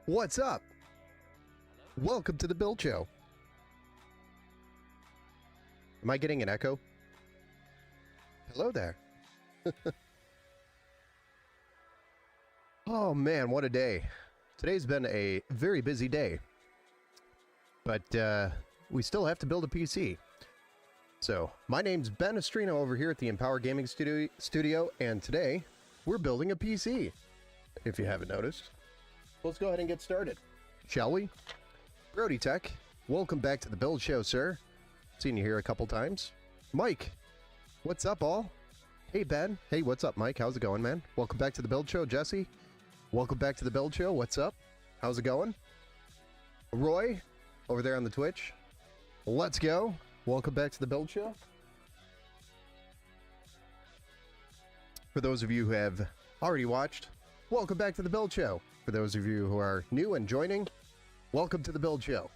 What's up? Welcome to the Build Show. Am I getting an echo? Hello there. Oh man, what a day. Today's been a very busy day. But we still have to build a PC. So, my name's Ben Estrino over here at the Empower Gaming Studio, and today we're building a PC, if you haven't noticed. Let's go ahead and get started, shall we? Brody Tech, welcome back to the Build Show, sir. Seen you here a couple times. Mike, what's up, all? Hey, Ben. Hey, what's up, Mike? How's it going, man? Welcome back to the Build Show. Jesse, welcome back to the Build Show. What's up? How's it going? Roy, over there on the Twitch. Let's go. Welcome back to the Build Show. For those of you who have already watched, welcome back to the Build Show. For those of you who are new and joining, welcome to the Build Show.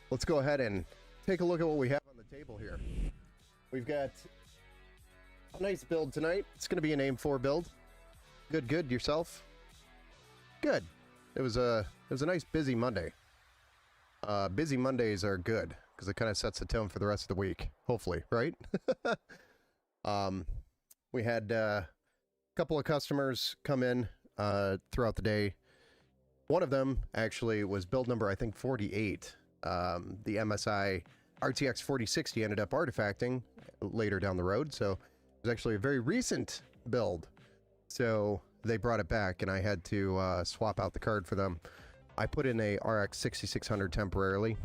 Let's go ahead and take a look at what we have on the table here. We've got a nice build tonight. It's going to be an AIM-4 build. Good. Yourself? Good. It was a nice busy Monday. Busy Mondays are good because it kind of sets the tone for the rest of the week. Hopefully, right? We had a couple of customers come in throughout the day. One of them actually was build number, I think, 48. The MSI RTX 4060 ended up artifacting later down the road, so it was actually a very recent build. So they brought it back, and I had to swap out the card for them. I put in a RX 6600 temporarily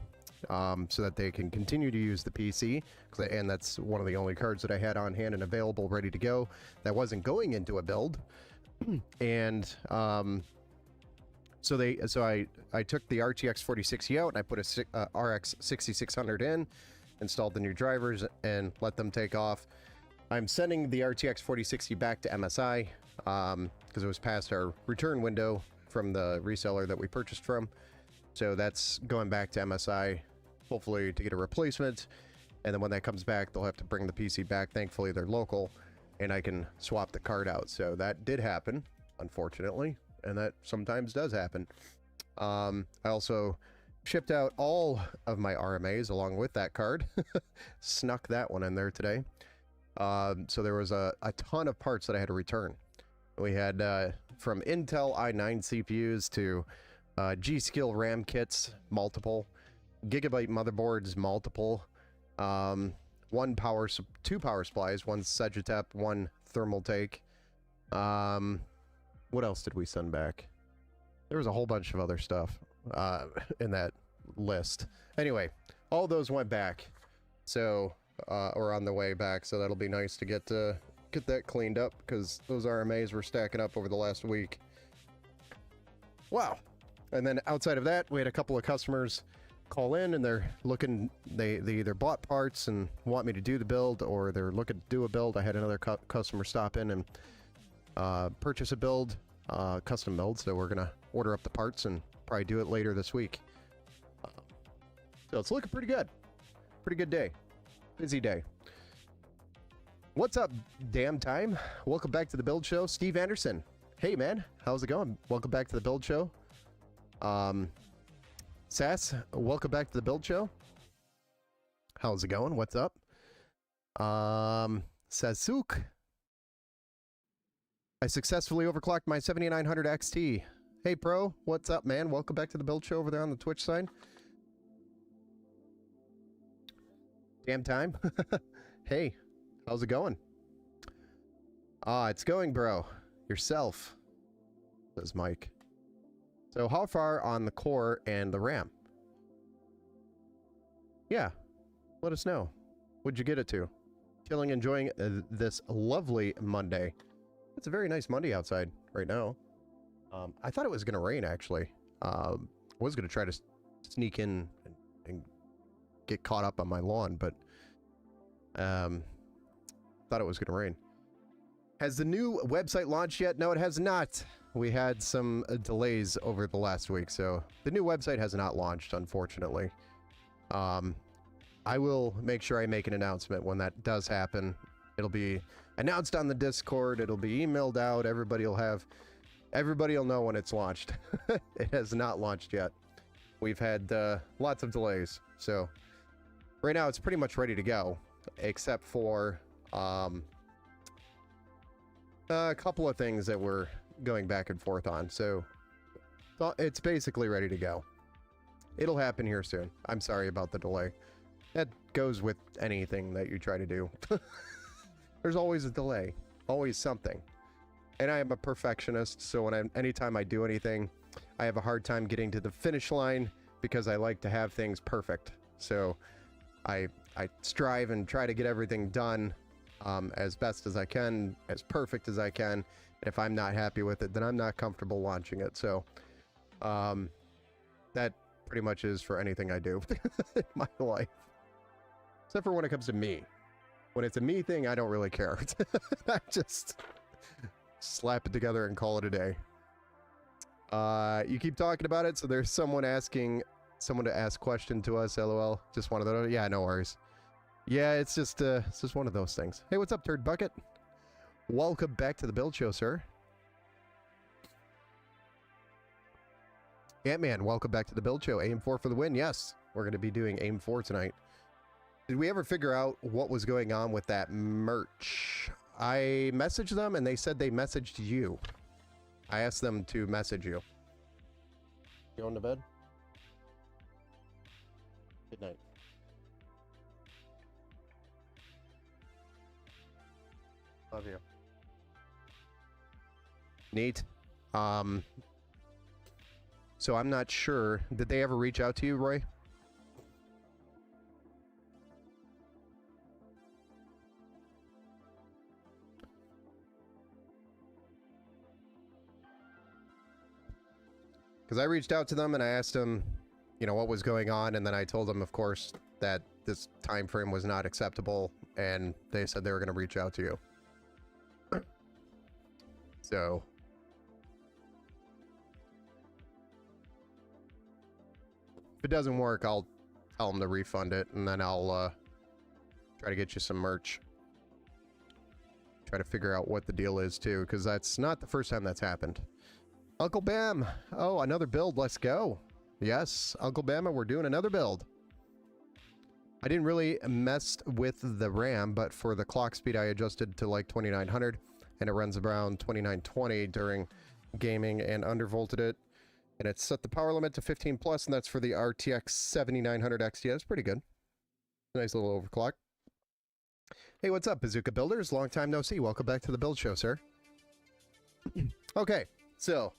so that they can continue to use the PC, and that's one of the only cards that I had on hand and available, ready to go, that wasn't going into a build. And so I took the RTX 4060 out and I put a RX 6600 in, installed the new drivers, and let them take off. I'm sending the RTX 4060 back to MSI because it was past our return window from the reseller that we purchased from. So that's going back to MSI, hopefully to get a replacement. And then when that comes back, they'll have to bring the PC back. Thankfully, they're local, and I can swap the card out. So that did happen, unfortunately, and that sometimes does happen. I also shipped out all of my RMAs along with that card. Snuck that one in there today. So there was a ton of parts that I had to return. We had from Intel i9 CPUs to G.Skill RAM kits, multiple, Gigabyte motherboards, multiple, two power supplies, one Sagittep, one Thermaltake. What else did we send back? There was a whole bunch of other stuff in that list. Anyway, all those went back, so or on the way back, so that'll be nice to get that cleaned up, because those RMAs were stacking up over the last week. Wow. And then outside of that, we had a couple of customers call in, and they're looking, they either bought parts and want me to do the build, or they're looking to do a build. I had another customer stop in and purchase a build, custom build, so we're gonna order up the parts and probably do it later this week. So it's looking pretty good. Pretty good day. Busy day. What's up, damn time? Welcome back to the Build Show. Steve Anderson. Hey, man. How's it going? Welcome back to the Build Show. Sass, welcome back to the Build Show. How's it going? What's up? Sasuk. I successfully overclocked my 7900 XT. Hey, bro. What's up, man? Welcome back to the Build Show over there on the Twitch side. Damn time. Hey. How's it going? It's going, bro. Yourself, says Mike. So how far on the core and the RAM? Yeah, let us know. What'd you get it to? Chilling, enjoying this lovely Monday. It's a very nice Monday outside right now. I thought it was going to rain, actually. Was going to try to sneak in and get caught up on my lawn, but thought it was going to rain. Has the new website launched yet? No, it has not. We had some delays over the last week, so the new website has not launched, unfortunately. I will make sure I make an announcement when that does happen. It'll be announced on the Discord. It'll be emailed out. Everybody will have Everybody will know when it's launched. It has not launched yet. We've had lots of delays. So right now it's pretty much ready to go, except for a couple of things that we're going back and forth on. So it's basically ready to go. It'll happen here soon. I'm sorry about the delay. That goes with anything that you try to do. There's always a delay, always something. And I am a perfectionist, so anytime I do anything, I have a hard time getting to the finish line because I like to have things perfect. So I strive and try to get everything done as best as I can, as perfect as I can. And if I'm not happy with it, then I'm not comfortable launching it. So that pretty much is for anything I do in my life. Except for when it comes to me. When it's a me thing, I don't really care. I just slap it together and call it a day. You keep talking about it, so there's someone asking someone to ask question to us, lol. Just one of those. Yeah, no worries. Yeah, it's just one of those things. Hey, what's up, Turd Bucket? Welcome back to the Build Show, sir. Ant-Man, welcome back to the Build Show. Aim 4 for the win. Yes, we're going to be doing Aim 4 tonight. Did we ever figure out what was going on with that merch? I messaged them and they said they messaged you. I asked them to message you. You going to bed? Good night. Love you. Neat. So I'm not sure. Did they ever reach out to you, Roy? Because I reached out to them and I asked them, you know, what was going on, and then I told them, of course, that this time frame was not acceptable, and they said they were going to reach out to you. So if it doesn't work, I'll tell them to refund it, and then I'll try to get you some merch. Try to figure out what the deal is too, because that's not the first time that's happened. Uncle Bam! Oh, another build. Let's go. Yes, Uncle Bama, we're doing another build. I didn't really mess with the RAM, but for the clock speed, I adjusted to like 2900, and it runs around 2920 during gaming and undervolted it. And it's set the power limit to 15 plus, and that's for the RTX 7900 XT. That's pretty good. Nice little overclock. Hey, what's up, Bazooka Builders? Long time no see. Welcome back to the Build Show, sir. Okay, so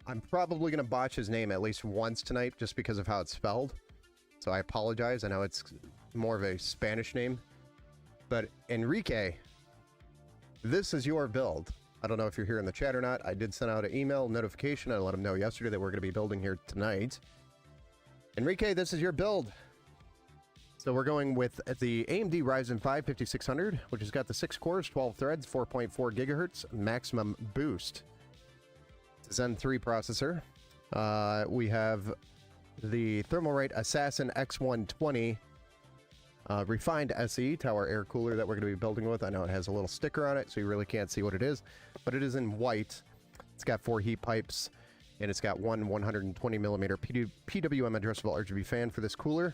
I'm probably going to botch his name at least once tonight just because of how it's spelled. So I apologize. I know it's more of a Spanish name. But Enrique, this is your build. I don't know if you're here in the chat or not. I did send out an email notification. I let him know yesterday that we're going to be building here tonight. Enrique, this is your build. So we're going with the AMD Ryzen 5 5600, which has got the 6 cores, 12 threads, 4.4 gigahertz maximum boost. Zen 3 processor. We have the Thermalright Assassin X120 refined SE tower air cooler that we're going to be building with. I know it has a little sticker on it, so you really can't see what it is, but it is in white. It's got 4 heat pipes, and it's got one 120 millimeter PWM addressable RGB fan for this cooler.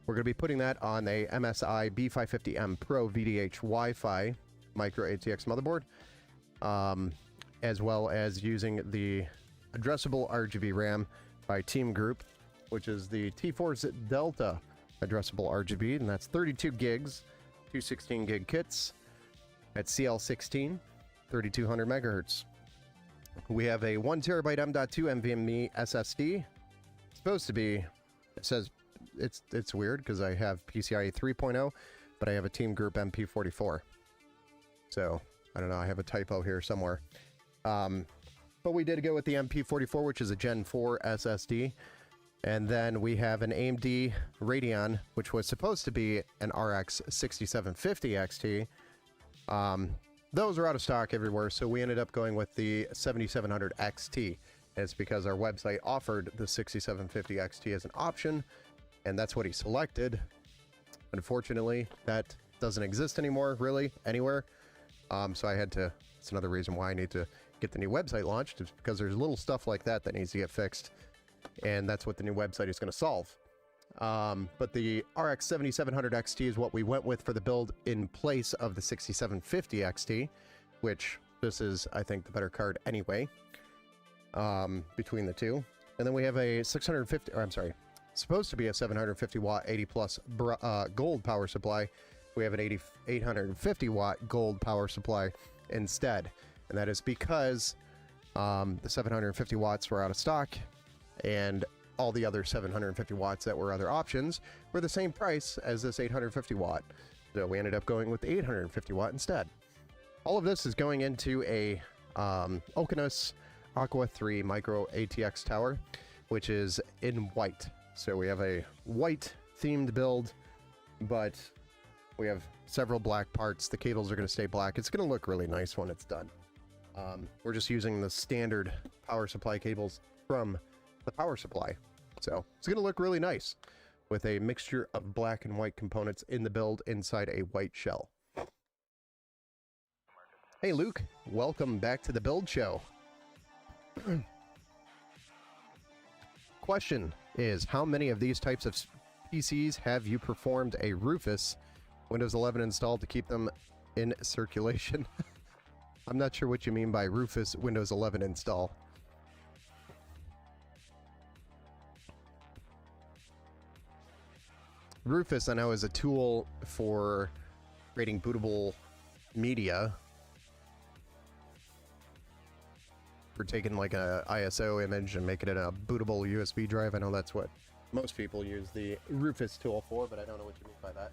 We're going to be putting that on a MSI B550M Pro VDH Wi-Fi micro ATX motherboard. As well as using the addressable RGB RAM by Team Group, which is the T-Force Delta addressable RGB, and that's 32 gigs, 216 gig kits at CL16, 3200 megahertz. We have a 1 terabyte M.2 NVMe SSD. It's supposed to be, it says, it's weird because I have PCIe 3.0, but I have a Team Group MP44. So, I don't know, I have a typo here somewhere. But we did go with the MP44, which is a Gen 4 SSD. And then we have an AMD Radeon, which was supposed to be an RX 6750 XT. Those are out of stock everywhere, so we ended up going with the 7700 XT. And it's because our website offered the 6750 XT as an option, and that's what he selected. Unfortunately, that doesn't exist anymore, really, anywhere. So I had to, it's another reason why I need to get the new website launched, is because there's little stuff like that that needs to get fixed. And that's what the new website is going to solve. But the RX 7700 XT is what we went with for the build in place of the 6750 XT, which this is, I think, the better card anyway, between the two. And then we have a 650, or I'm sorry, supposed to be a 750 watt 80 plus gold power supply. We have an 850 watt gold power supply instead. And that is because the 750 watts were out of stock, and all the other 750 watts that were other options were the same price as this 850 watt. So we ended up going with the 850 watt instead. All of this is going into a Oconus Aqua 3 Micro ATX tower, which is in white. So we have a white themed build, but we have several black parts. The cables are going to stay black. It's going to look really nice when it's done. We're just using the standard power supply cables from the power supply. So it's going to look really nice with a mixture of black and white components in the build inside a white shell. Hey Luke, welcome back to the build show. Question is, how many of these types of PCs have you performed a Rufus Windows 11 installed to keep them in circulation? I'm not sure what you mean by Rufus Windows 11 install. Rufus, I know, is a tool for creating bootable media. For taking like a ISO image and making it a bootable USB drive. I know that's what most people use the Rufus tool for, but I don't know what you mean by that.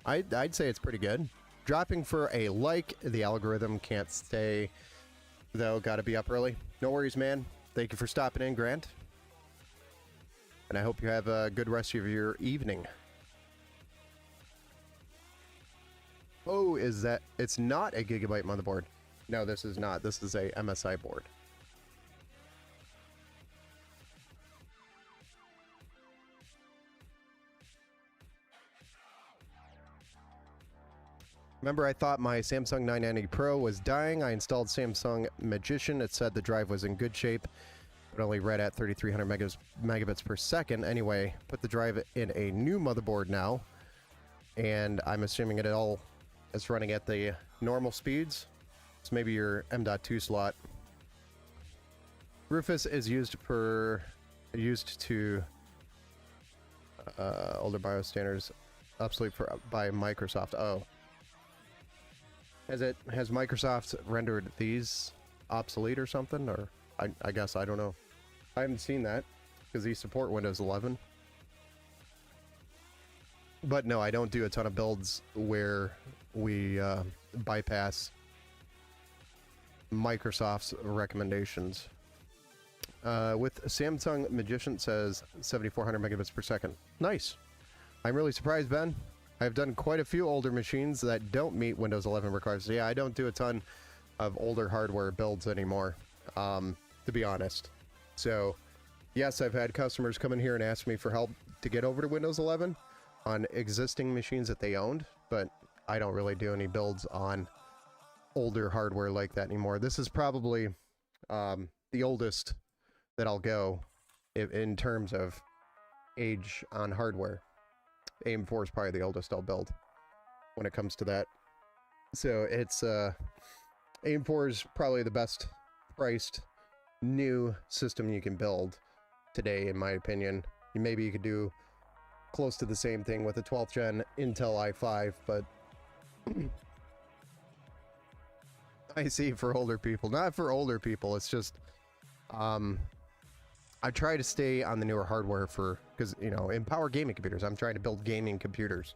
I'd say it's pretty good. Dropping for a like, the algorithm can't stay, though. Gotta be up early. No worries, man. Thank you for stopping in, Grant. And I hope you have a good rest of your evening. Oh, is that... It's not a Gigabyte motherboard. No, this is not. This is a MSI board. Remember, I thought my Samsung 990 Pro was dying. I installed Samsung Magician. It said the drive was in good shape, but only read at 3,300 megabits per second. Anyway, put the drive in a new motherboard now, and I'm assuming it all is running at the normal speeds. So maybe your M.2 slot. Rufus is used to older BIOS standards, obsolete by Microsoft. Oh, has Microsoft rendered these obsolete or something? Or I guess I don't know. I haven't seen that because these support Windows 11. But no, I don't do a ton of builds where we bypass Microsoft's recommendations. With Samsung Magician, says 7,400 megabits per second. Nice. I'm really surprised, Ben. I've done quite a few older machines that don't meet Windows 11 requirements. Yeah, I don't do a ton of older hardware builds anymore, to be honest. So, yes, I've had customers come in here and ask me for help to get over to Windows 11 on existing machines that they owned, but I don't really do any builds on older hardware like that anymore. This is probably the oldest that I'll go in terms of age on hardware. AM4 is probably the oldest I'll build when it comes to that. So it's AM4 is probably the best priced new system you can build today, in my opinion. Maybe you could do close to the same thing with a 12th gen Intel i5, but I see for older people. Not for older people, it's just I try to stay on the newer hardware because, you know, in power gaming computers, I'm trying to build gaming computers.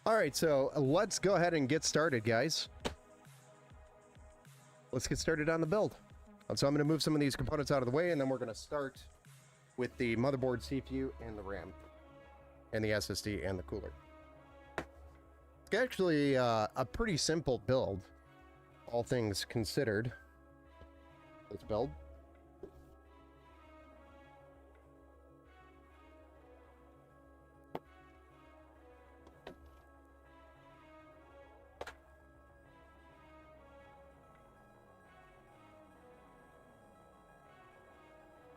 All right, so let's go ahead and get started, guys. Let's get started on the build. And so I'm going to move some of these components out of the way, and then we're going to start with the motherboard, CPU, and the RAM, and the SSD, and the cooler. It's actually a pretty simple build, all things considered. Let's build.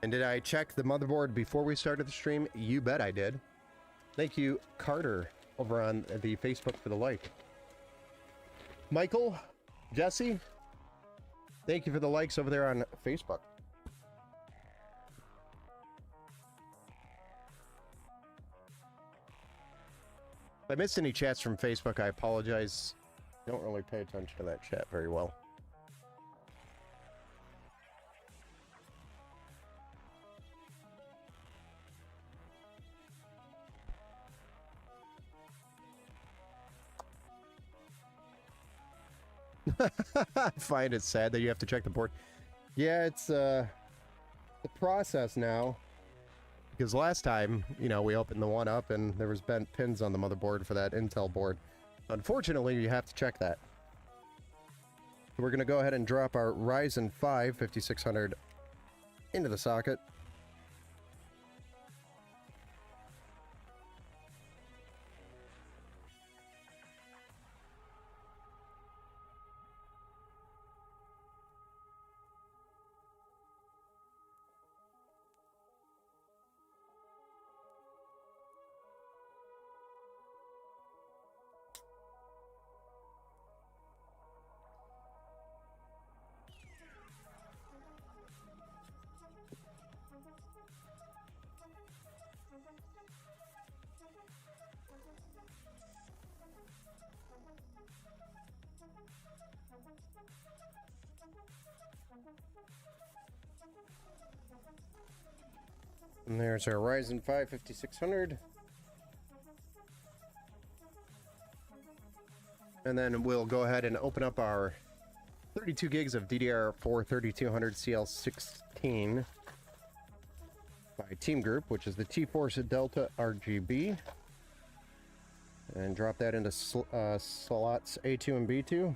And did I check the motherboard before we started the stream? You bet I did. Thank you, Carter, over on the Facebook for the like. Michael, Jesse, thank you for the likes over there on Facebook. If I missed any chats from Facebook, I apologize. I don't really pay attention to that chat very well. I find it sad that you have to check the board. Yeah, it's the process now. Because last time, you know, we opened the one up and there was bent pins on the motherboard for that Intel board. Unfortunately, you have to check that. We're going to go ahead and drop our Ryzen 5 5600 into the socket. And there's our Ryzen 5 5600. And then we'll go ahead and open up our 32 gigs of DDR4 3200 CL16 by Team Group, which is the T-Force Delta RGB. And drop that into slots A2 and B2.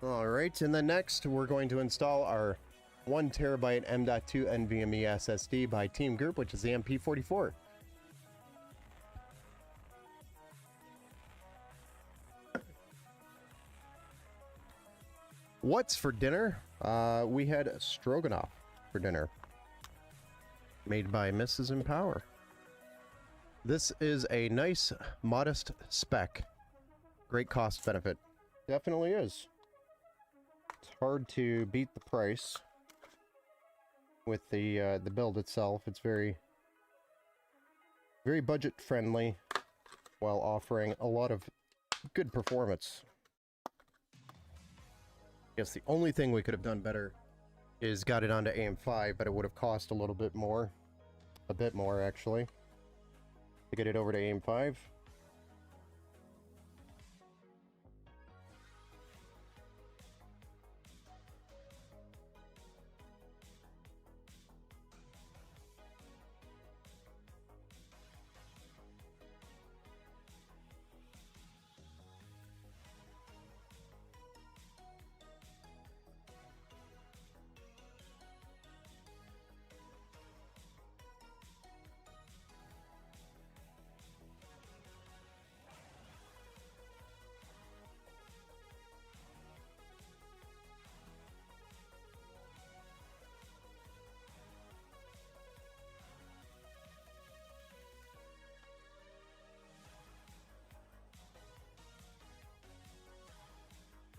All right, and then next we're going to install our 1 terabyte M.2 NVMe SSD by Team Group, which is the MP44. What's for dinner? We had stroganoff for dinner, made by Mrs. Empower. This is a nice, modest spec. Great cost benefit. Definitely is. It's hard to beat the price with the build itself. It's very budget friendly while offering a lot of good performance. I guess the only thing we could have done better is got it onto AM5, but it would have cost a little bit more. A bit more, actually, to get it over to AM5.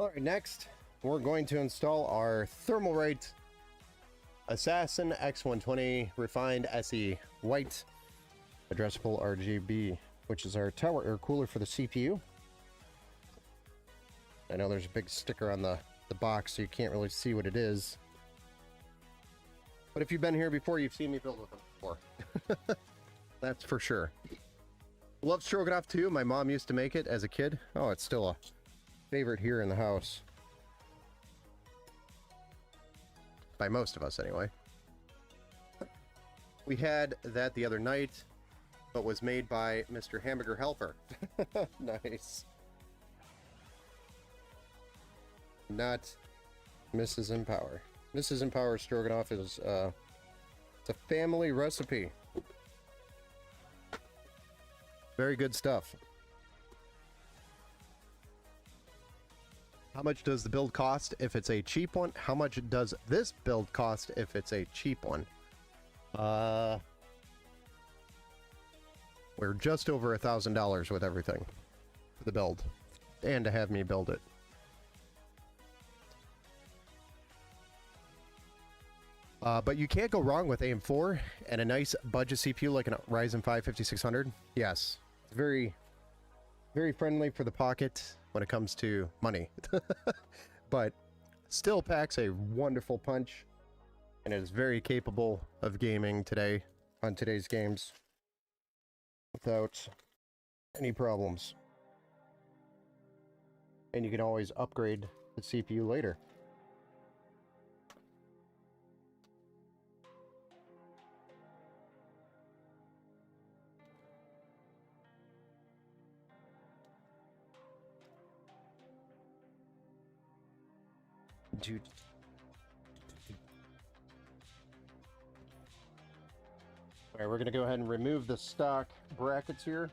All right, next we're going to install our Thermalright Assassin X120 Refined SE White Addressable RGB, which is our tower air cooler for the CPU. I know there's a big sticker on the box, so you can't really see what it is. But if you've been here before, you've seen me build with them before. That's for sure. Love Stroganoff too. My mom used to make it as a kid. Oh, it's still a favorite here in the house. By most of us, anyway. We had that the other night, but was made by Mr. Hamburger Helper. Nice. Not Mrs. Empower. Mrs. Empower Stroganoff is it's a family recipe. Very good stuff. How much does the build cost if it's a cheap one? How much does this build cost if it's a cheap one? We're just over $1,000 with everything for the build, and to have me build it. But you can't go wrong with AM4 and a nice budget CPU like a Ryzen 5 5600. Yes, it's very, very friendly for the pocket when it comes to money. But still packs a wonderful punch, and is very capable of gaming today on today's games without any problems. And you can always upgrade the CPU later. Dude. Alright, we're gonna go ahead and remove the stock brackets here.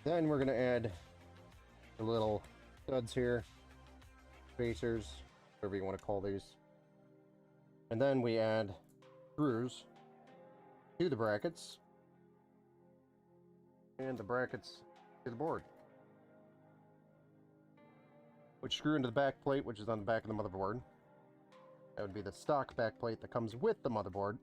Then we're gonna add the little studs here, spacers, whatever you want to call these. And then we add screws to the brackets, and the brackets to the board, which screw into the back plate, which is on the back of the motherboard. That would be the stock back plate that comes with the motherboard.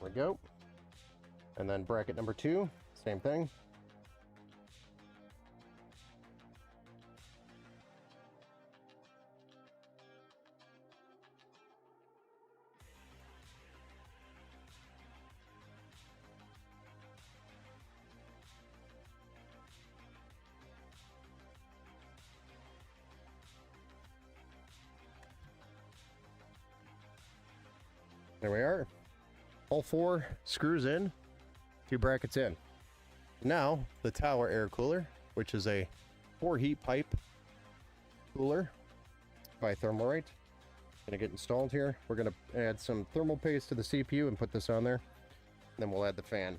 There we go. And then bracket number 2, same thing. There we are. All 4 screws in, 2 brackets in. Now, the tower air cooler, which is a 4 heat pipe cooler by Thermalright. Gonna get installed here. We're gonna add some thermal paste to the CPU and put this on there. And then we'll add the fan.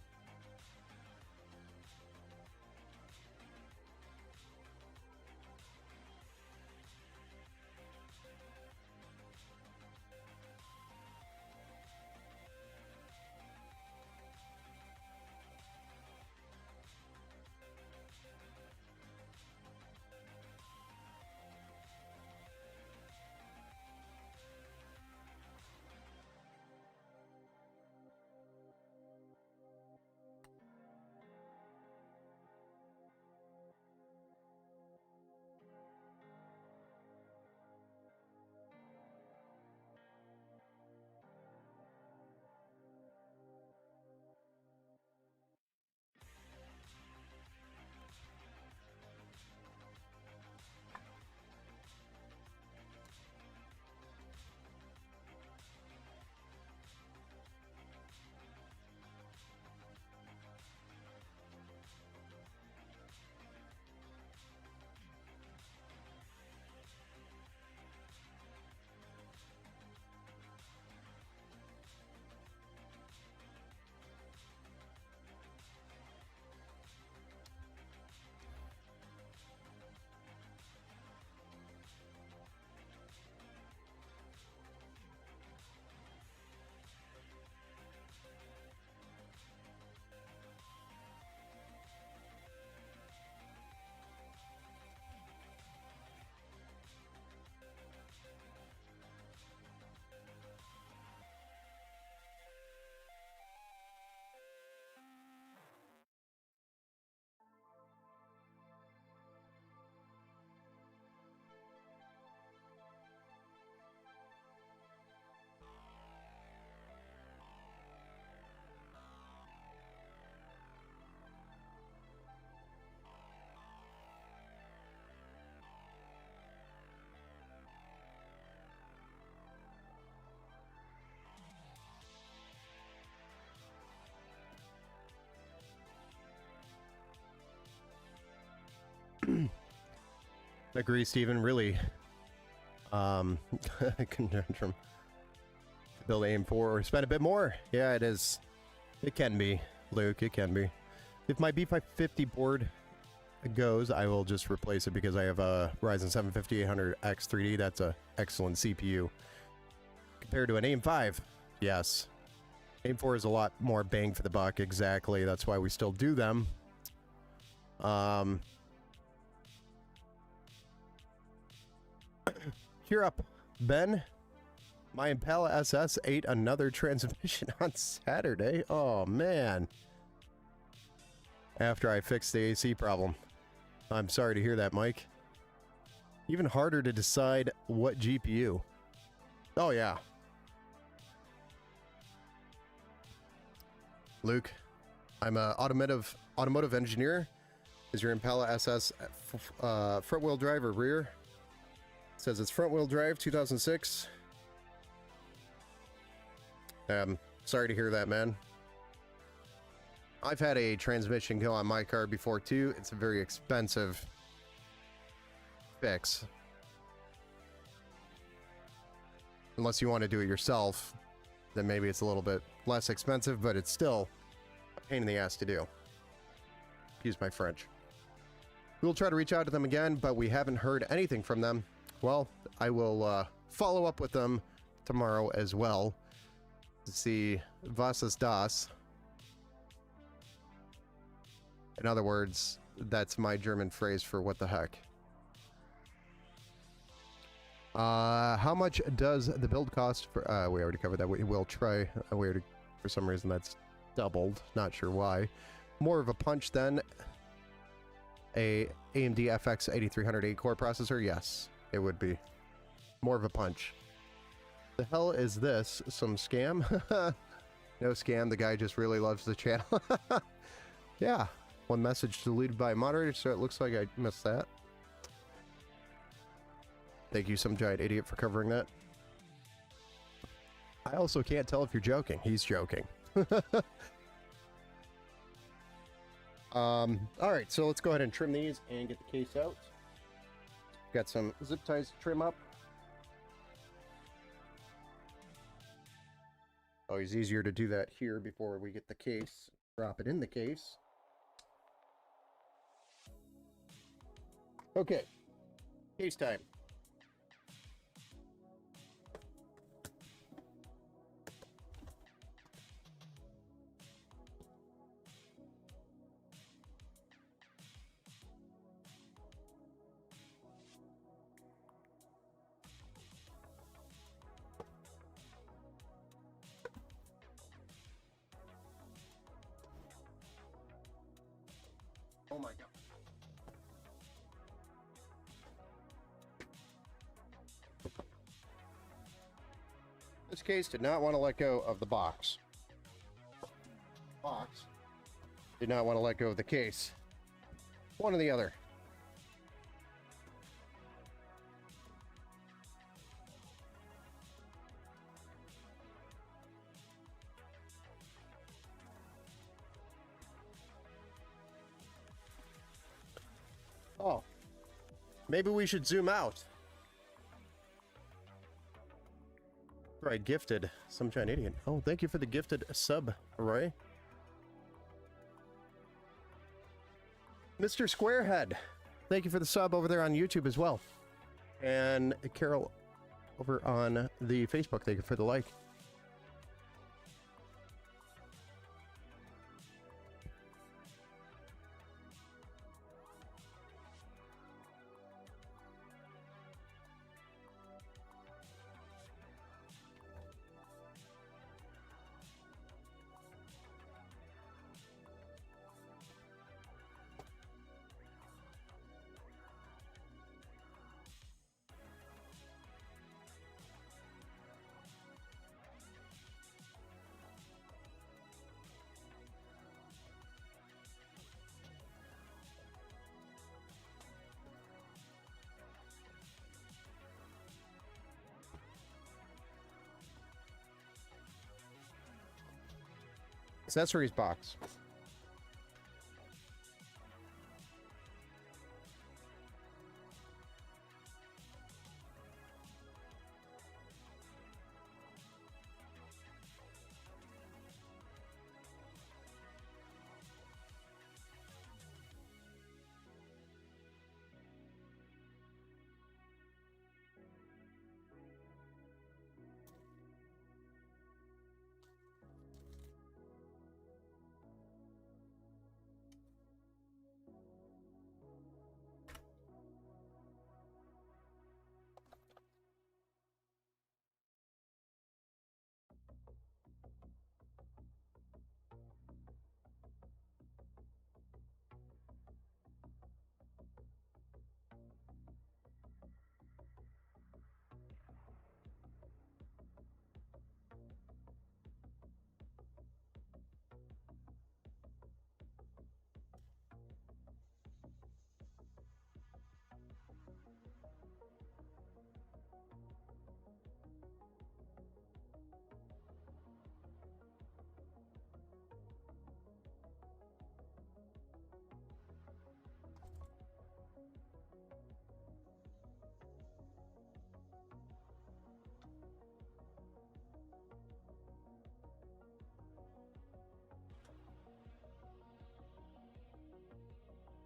Agree, Steven. Really, conundrum. Build aim for or spend a bit more. Yeah, it is. It can be, Luke. It can be. If my B550 board goes, I will just replace it because I have a Ryzen 7 5800X 3D. That's a excellent CPU compared to an AIM 5. Yes, AIM 4 is a lot more bang for the buck. Exactly. That's why we still do them. Cheer up, Ben. My Impala SS ate another transmission on Saturday. Oh, man. After I fixed the AC problem. I'm sorry to hear that, Mike. Even harder to decide what GPU. Oh, yeah. Luke, I'm an automotive engineer. Is your Impala SS front-wheel drive or rear? It says it's front-wheel drive, 2006. Sorry to hear that, man. I've had a transmission go on my car before, too. It's a very expensive fix. Unless you want to do it yourself, then maybe it's a little bit less expensive, but it's still a pain in the ass to do. Excuse my French. We'll try to reach out to them again, but we haven't heard anything from them. Well, I will follow up with them tomorrow as well to see was ist das. In other words, that's my German phrase for what the heck. How much does the build cost for... we already covered that. We will try. For some reason, that's doubled. Not sure why. More of a punch than a AMD FX 8300 8-core processor? Yes, it would be. More of a punch. The hell is this? Some scam? No scam. The guy just really loves the channel. Yeah. One message deleted by a moderator, so it looks like I missed that. Thank you, some giant idiot, for covering that. I also can't tell if you're joking. He's joking. Alright, so let's go ahead and trim these and get the case out. Got some zip ties to trim up. Always easier to do that here before we get the case. Drop it in the case. Okay, case time. Oh my god. This case did not want to let go of the box. Box did not want to let go of the case. One or the other. Oh, maybe we should zoom out. Right, gifted. Some giant idiot. Oh, thank you for the gifted sub, Roy. Mr. Squarehead, thank you for the sub over there on YouTube as well. And Carol over on the Facebook, thank you for the like. Accessories box.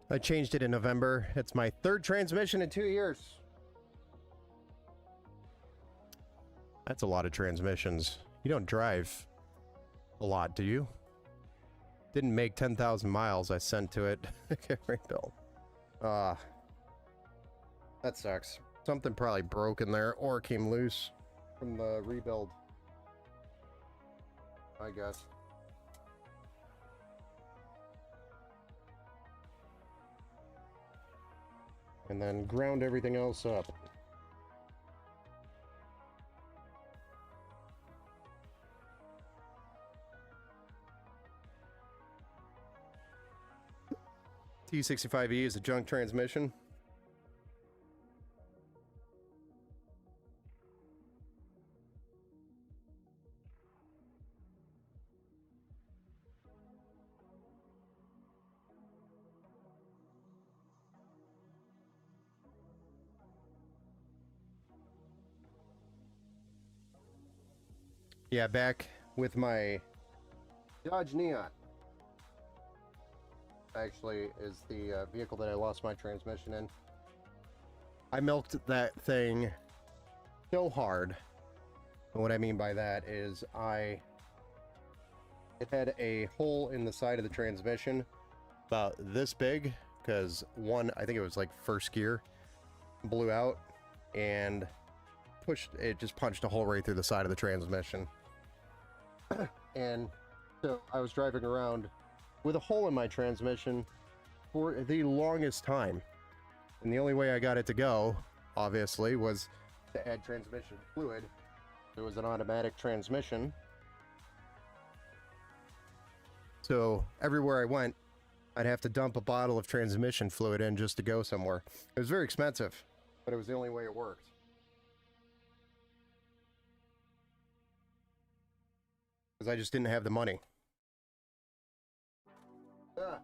I changed it in November. It's my third transmission in 2 years. That's a lot of transmissions. You don't drive a lot, do you? Didn't make 10,000 miles I sent to it. Rebuild. That sucks. Something probably broke in there or came loose from the rebuild, I guess. And then ground everything else up. T65E is a junk transmission. Yeah, back with my Dodge Neon. Actually, is the vehicle that I lost my transmission in. I milked that thing so hard. And what I mean by that is it had a hole in the side of the transmission about this big, because I think it was like first gear, blew out and it just punched a hole right through the side of the transmission. And so I was driving around with a hole in my transmission for the longest time. And the only way I got it to go, obviously, was to add transmission fluid. It was an automatic transmission. So everywhere I went, I'd have to dump a bottle of transmission fluid in just to go somewhere. It was very expensive, but it was the only way it worked. Because I just didn't have the money. Ah.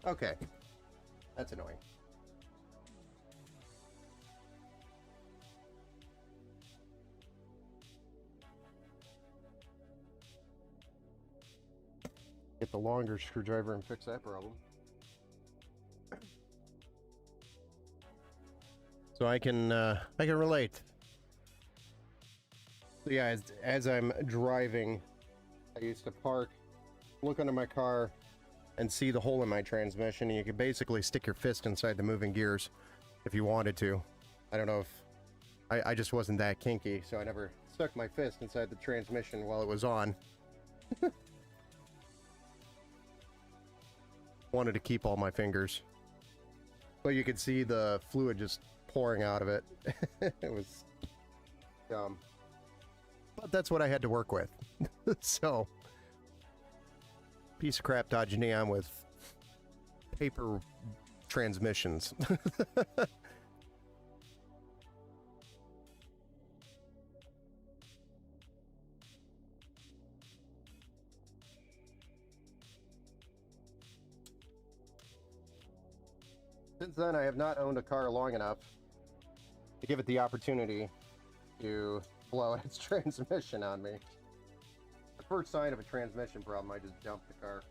Okay. That's annoying. Get the longer screwdriver and fix that problem. So I can relate. So yeah, as I'm driving, I used to park, look under my car, and see the hole in my transmission, and you could basically stick your fist inside the moving gears if you wanted to. I don't know if... I just wasn't that kinky, so I never stuck my fist inside the transmission while it was on. Wanted to keep all my fingers. But you could see the fluid just pouring out of it. It was dumb. But that's what I had to work with. So... piece of crap Dodge Neon with paper transmissions. Since then, I have not owned a car long enough to give it the opportunity to blow its transmission on me. The first sign of a transmission problem, I just dumped the car.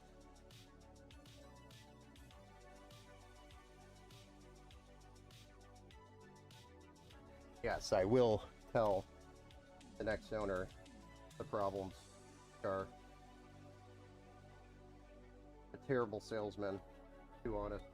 Yes, I will tell the next owner the problems. Car. A terrible salesman, to be honest.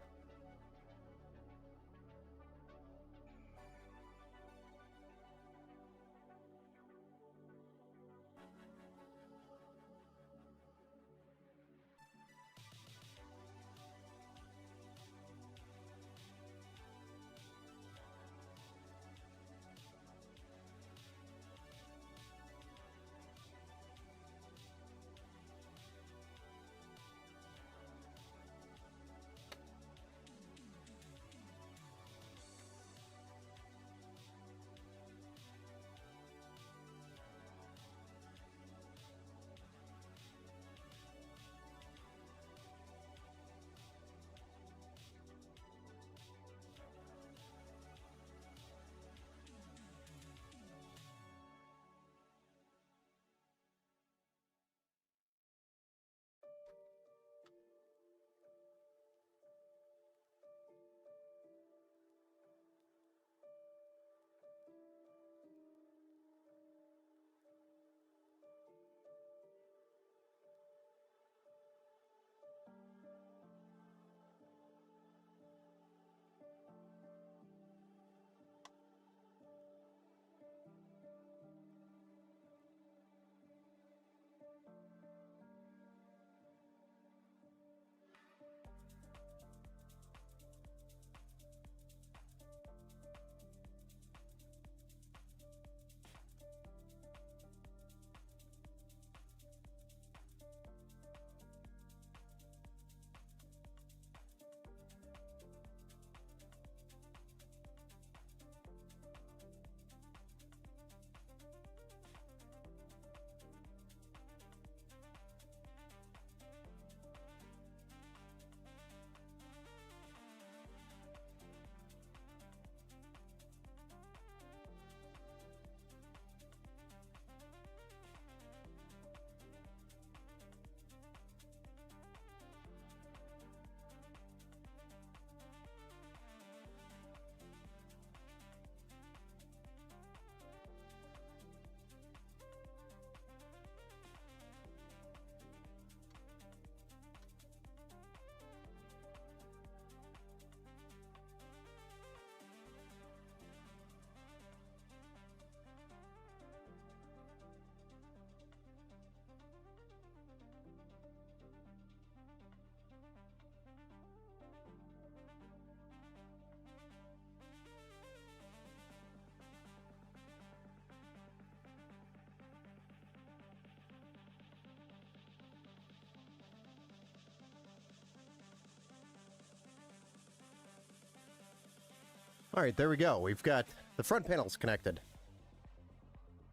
All right, there we go. We've got the front panels connected.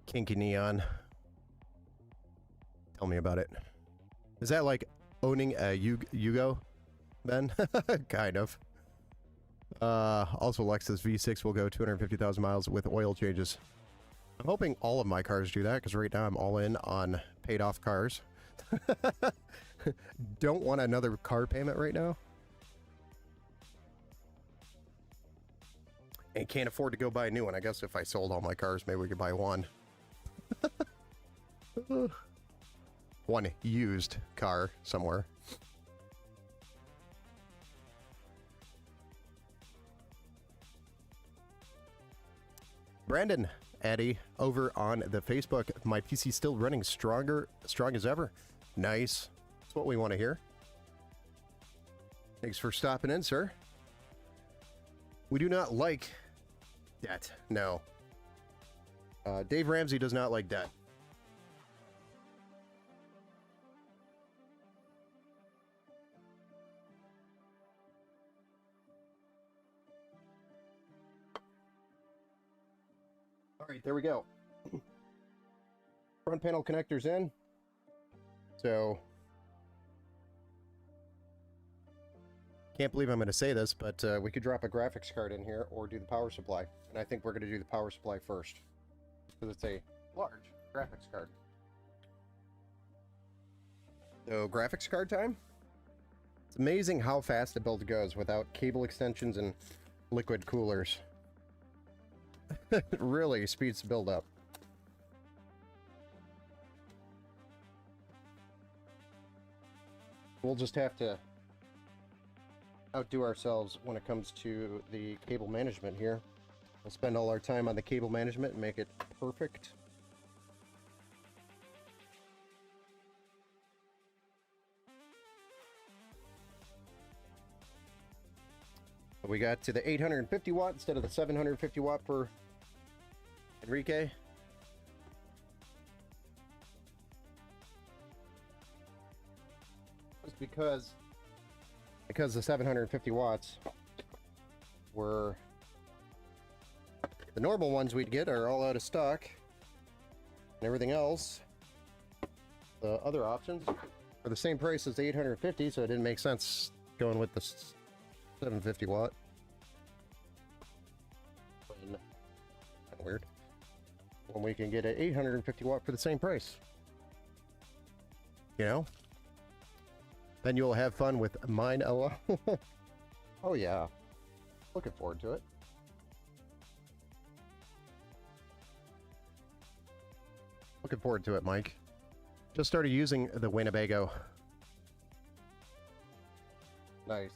Kinky neon. Tell me about it. Is that like owning a Yugo, Ben? Kind of. Also, Lexus V6 will go 250,000 miles with oil changes. I'm hoping all of my cars do that, because right now I'm all in on paid-off cars. Don't want another car payment right now. And can't afford to go buy a new one. I guess if I sold all my cars, maybe we could buy one. One used car somewhere. Brandon, Addy, over on the Facebook. My PC still running strong as ever. Nice. That's what we want to hear. Thanks for stopping in, sir. We do not like debt. No. Dave Ramsey does not like debt. All right, there we go. Front panel connectors in. So, can't believe I'm going to say this, but we could drop a graphics card in here or do the power supply. And I think we're going to do the power supply first, because it's a large graphics card. So, graphics card time. It's amazing how fast the build goes without cable extensions and liquid coolers. It really speeds the build up. We'll just have to outdo ourselves when it comes to the cable management here. We'll spend all our time on the cable management and make it perfect. We got to the 850 watt instead of the 750 watt for Enrique. Just because the 750 watts were the normal ones we'd get are all out of stock, and everything else, the other options, are the same price as the 850, so it didn't make sense going with the 750 watt. Kind of weird. When we can get an 850 watt for the same price. You know? Then you'll have fun with mine, Ella. Oh yeah. Looking forward to it. Looking forward to it, Mike. Just started using the Winnebago. Nice.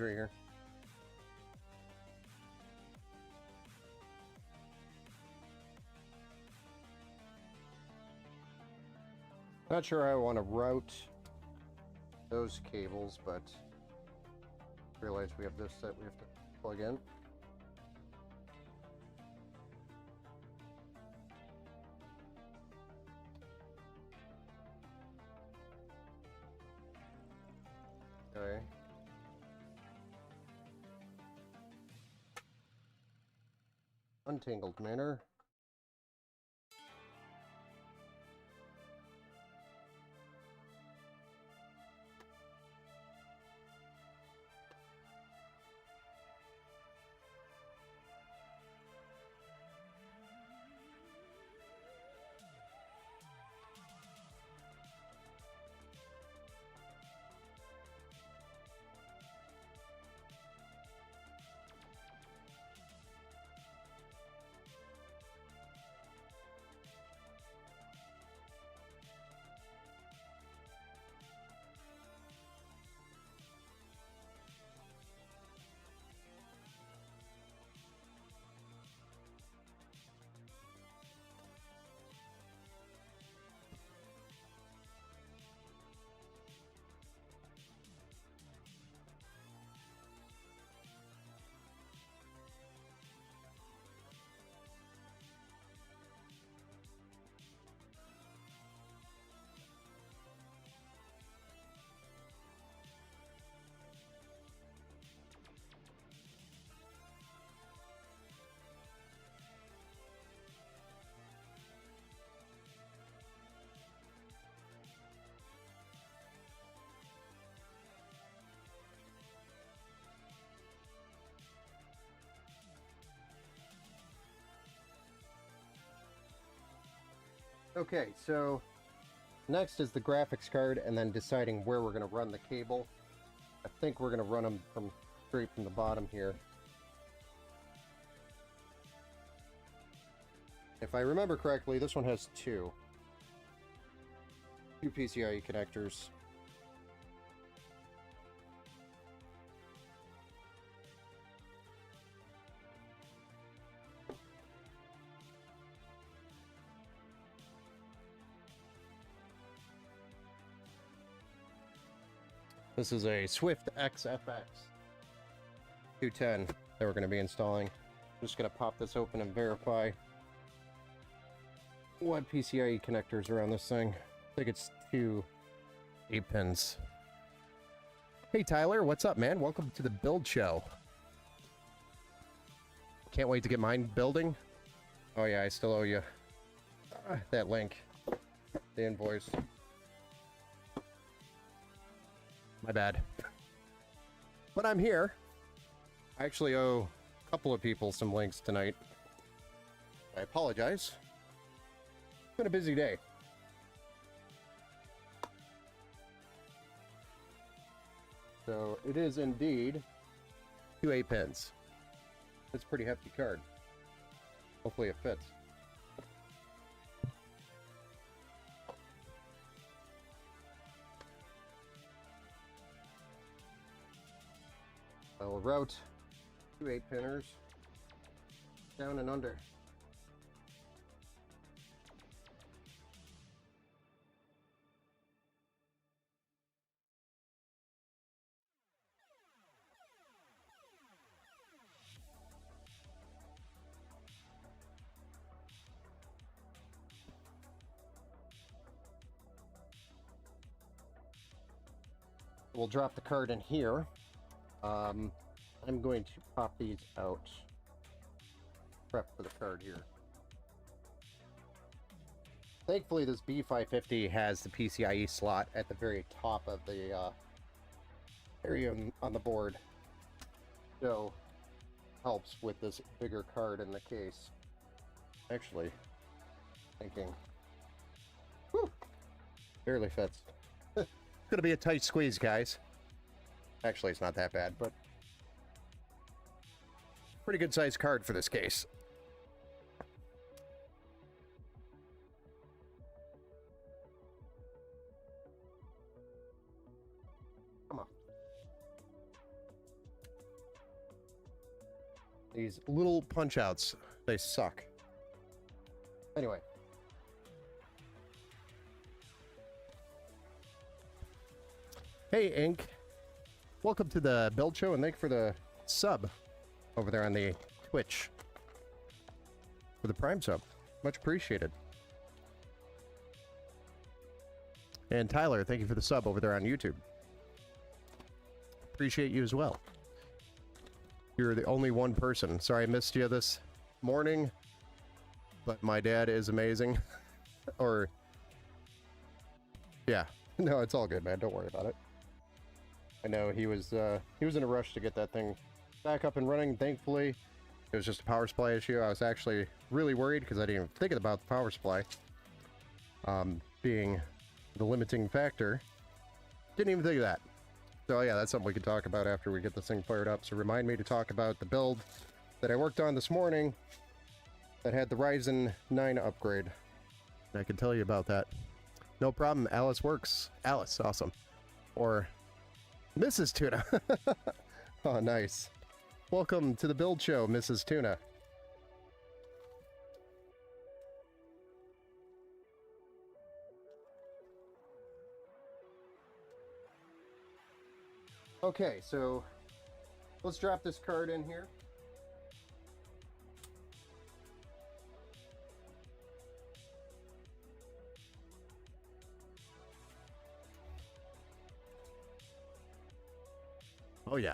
right here. Not sure how I want to route those cables, but realize we have this that we have to plug in. Okay. Untangled manner. Okay, so next is the graphics card and then deciding where we're going to run the cable. I think we're going to run them straight from the bottom here. If I remember correctly, this one has two PCIe connectors. This is a Swift XFX 210 that we're going to be installing. I'm just going to pop this open and verify what PCIe connectors are on this thing. I think it's two 8-pins. Hey Tyler, what's up, man? Welcome to the build show. Can't wait to get mine building. Oh yeah, I still owe you that link, the invoice. My bad. But I'm here. I actually owe a couple of people some links tonight. I apologize. It's been a busy day. So it is indeed 2 8-pins. It's a pretty hefty card. Hopefully it fits. I will route 2 8-pinners down and under. We'll drop the card in here. I'm going to pop these out. Prep for the card here. Thankfully, this B550 has the PCIe slot at the very top of the area on the board. So, helps with this bigger card in the case. Actually, thinking, whew, barely fits. It's gonna be a tight squeeze, guys. Actually, it's not that bad, but pretty good sized card for this case. Come on. These little punch outs, they suck. Anyway. Hey, Ink. Welcome to the Build Show, and thank you for the sub over there on the Twitch. For the Prime sub. Much appreciated. And Tyler, thank you for the sub over there on YouTube. Appreciate you as well. You're the only one person. Sorry I missed you this morning, but my dad is amazing. Or, yeah. No, it's all good, man. Don't worry about it. I know he was in a rush to get that thing back up and running. Thankfully, it was just a power supply issue. I was actually really worried because I didn't even think about the power supply being the limiting factor. Didn't even think of that. So yeah, that's something we can talk about after we get this thing fired up. So remind me to talk about the build that I worked on this morning that had the Ryzen 9 upgrade. And I can tell you about that. No problem. Alice works. Alice, awesome. Or Mrs. Tuna. Oh, nice. Welcome to the Build Show, Mrs. Tuna. Okay, so let's drop this card in here. Oh yeah.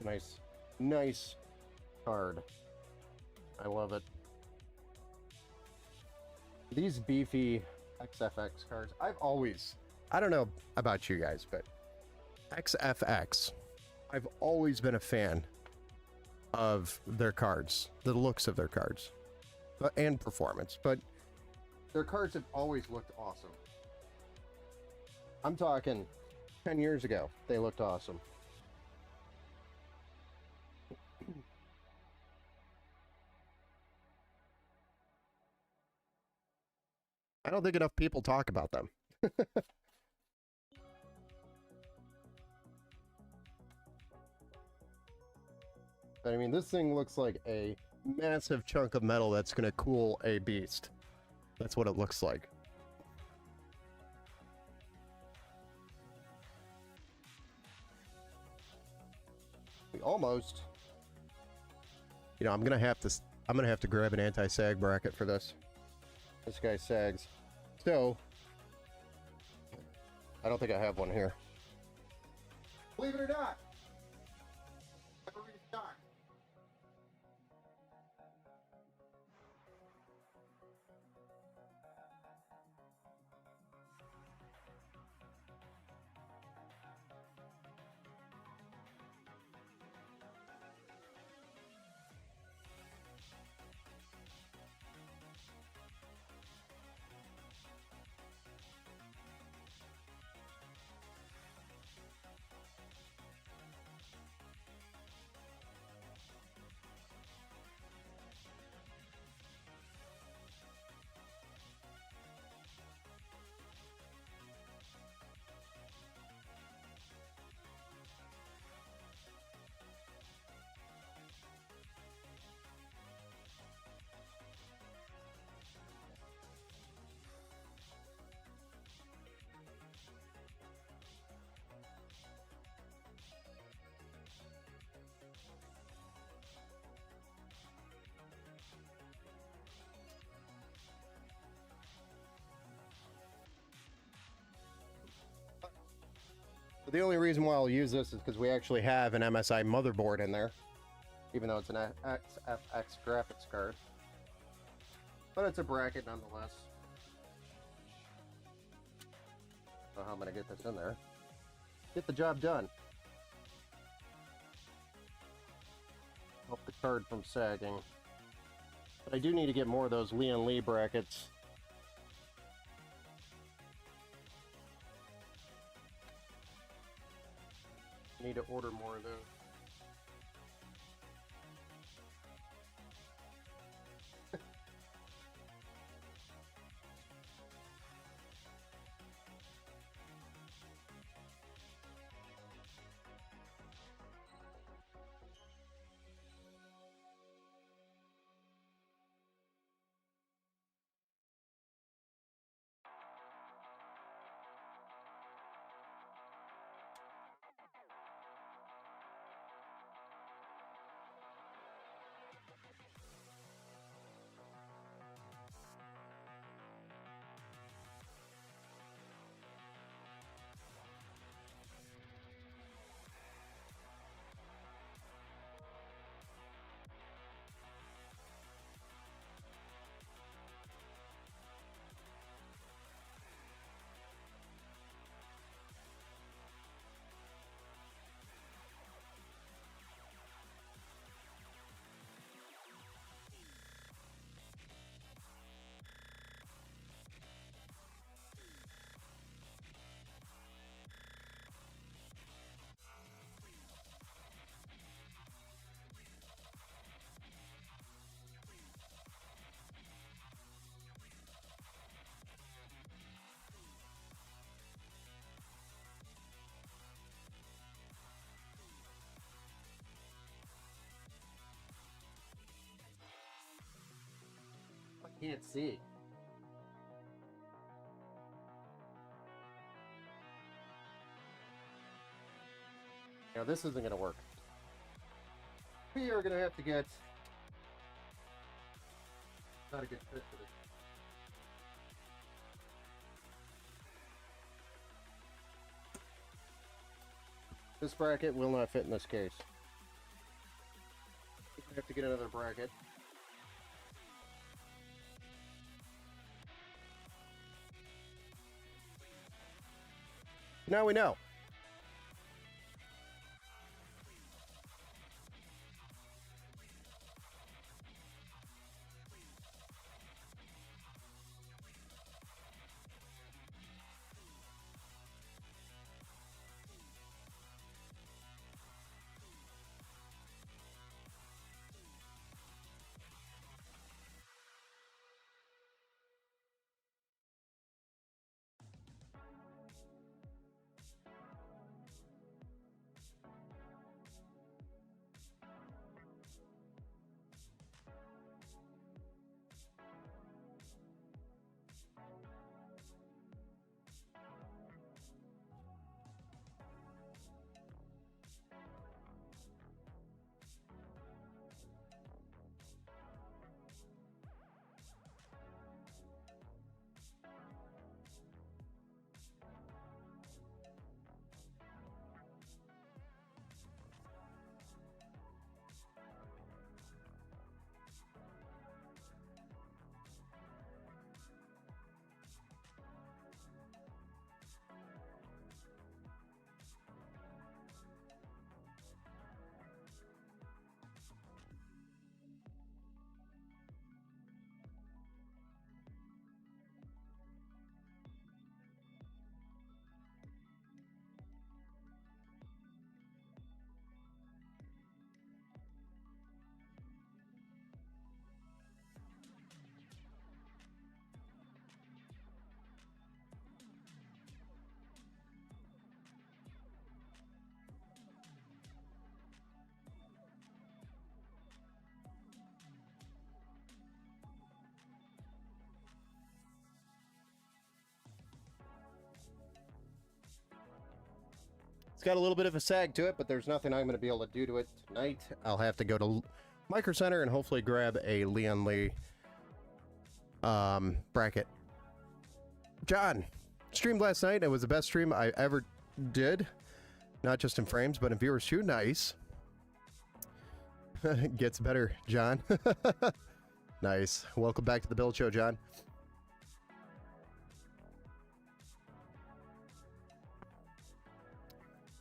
Nice. Nice card. I love it. These beefy XFX cards, I don't know about you guys, but XFX, I've always been a fan of their cards, the looks of their cards, and performance, but their cards have always looked awesome. I'm talking 10 years ago, they looked awesome. I don't think enough people talk about them. But I mean, this thing looks like a massive chunk of metal that's going to cool a beast. That's what it looks like. We almost... You know, I'm gonna have to grab an anti-sag bracket for this. This guy sags. So, I don't think I have one here. Believe it or not, never restocked. But the only reason why I'll use this is because we actually have an MSI motherboard in there, even though it's an XFX graphics card. But it's a bracket nonetheless. So how I'm going to get this in there. Get the job done. Help the card from sagging. But I do need to get more of those Lian Li brackets. Need to order more of those. Can't see. Now this isn't going to work. We are going to have to get not a good fit for this. This bracket will not fit in this case. We have to get another bracket. Now we know. It's got a little bit of a sag to it, but there's nothing I'm going to be able to do to it tonight. I'll have to go to Micro Center and hopefully grab a Lian Li bracket. John, streamed last night. It was the best stream I ever did. Not just in frames, but in viewers too. Nice. Gets better, John. Nice. Welcome back to the Build Show, John.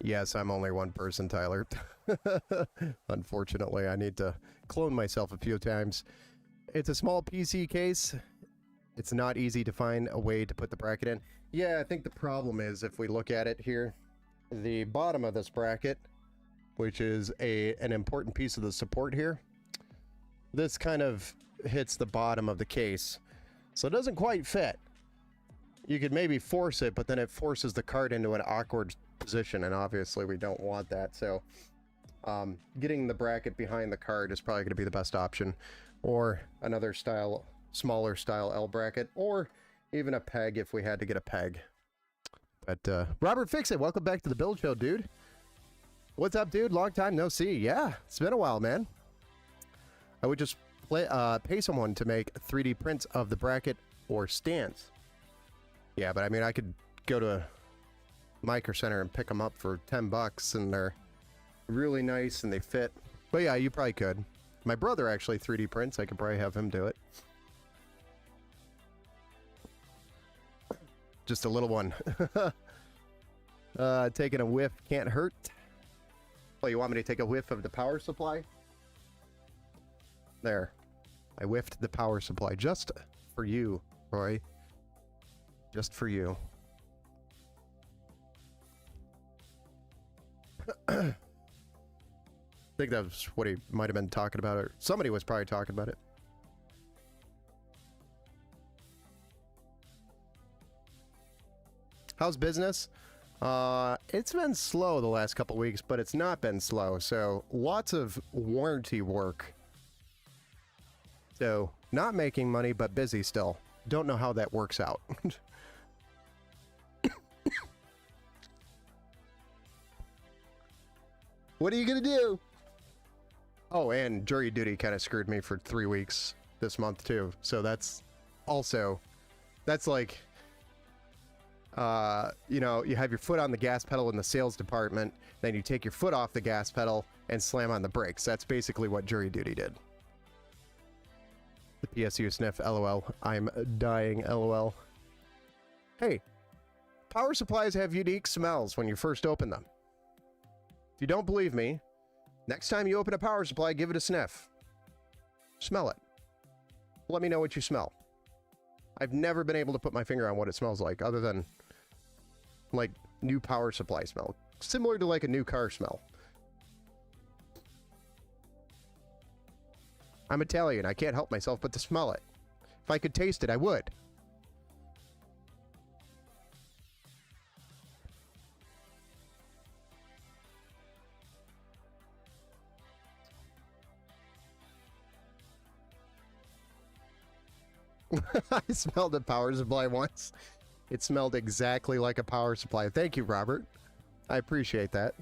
Yes, I'm only one person, Tyler. Unfortunately, I need to clone myself a few times. It's a small PC case. It's not easy to find a way to put the bracket in. Yeah, I think the problem is, if we look at it here, the bottom of this bracket, which is an important piece of the support here, this kind of hits the bottom of the case. So it doesn't quite fit. You could maybe force it, but then it forces the card into an awkward position, and obviously we don't want that. So getting the bracket behind the card is probably going to be the best option, or another style, smaller style L bracket, or even a peg if we had to get a peg. But Robert Fixit, welcome back to the Build Show, dude. What's up, dude? Long time no see. Yeah, it's been a while, man. I would just pay someone to make 3D prints of the bracket or stands. Yeah, but I mean, I could go to Micro Center and pick them up for 10 bucks, and they're really nice and they fit. But yeah, you probably could. My brother actually 3D prints. I could probably have him do it. Just a little one. Taking a whiff can't hurt. Oh, you want me to take a whiff of the power supply? There. I whiffed the power supply just for you, Roy. Just for you. I think that was what he might have been talking about, or somebody was probably talking about it. How's business? It's been slow the last couple weeks, but it's not been slow. So lots of warranty work. So Not making money, but busy still. Don't know how that works out. What are you gonna do? Oh, and jury duty kind of screwed me for 3 weeks this month too. So that's also, that's like, you know, you have your foot on the gas pedal in the sales department, then you take your foot off the gas pedal and slam on the brakes. That's basically what jury duty did. The PSU sniff, LOL. I'm dying, LOL. Hey, power supplies have unique smells when you first open them. If you don't believe me, next time you open a power supply, give it a sniff. Smell it. Let me know what you smell. I've never been able to put my finger on what it smells like, other than like new power supply smell. Similar to like a new car smell. I'm Italian. I can't help myself but to smell it. If I could taste it, I would. I smelled a power supply once. It smelled exactly like a power supply. Thank you, Robert. I appreciate that.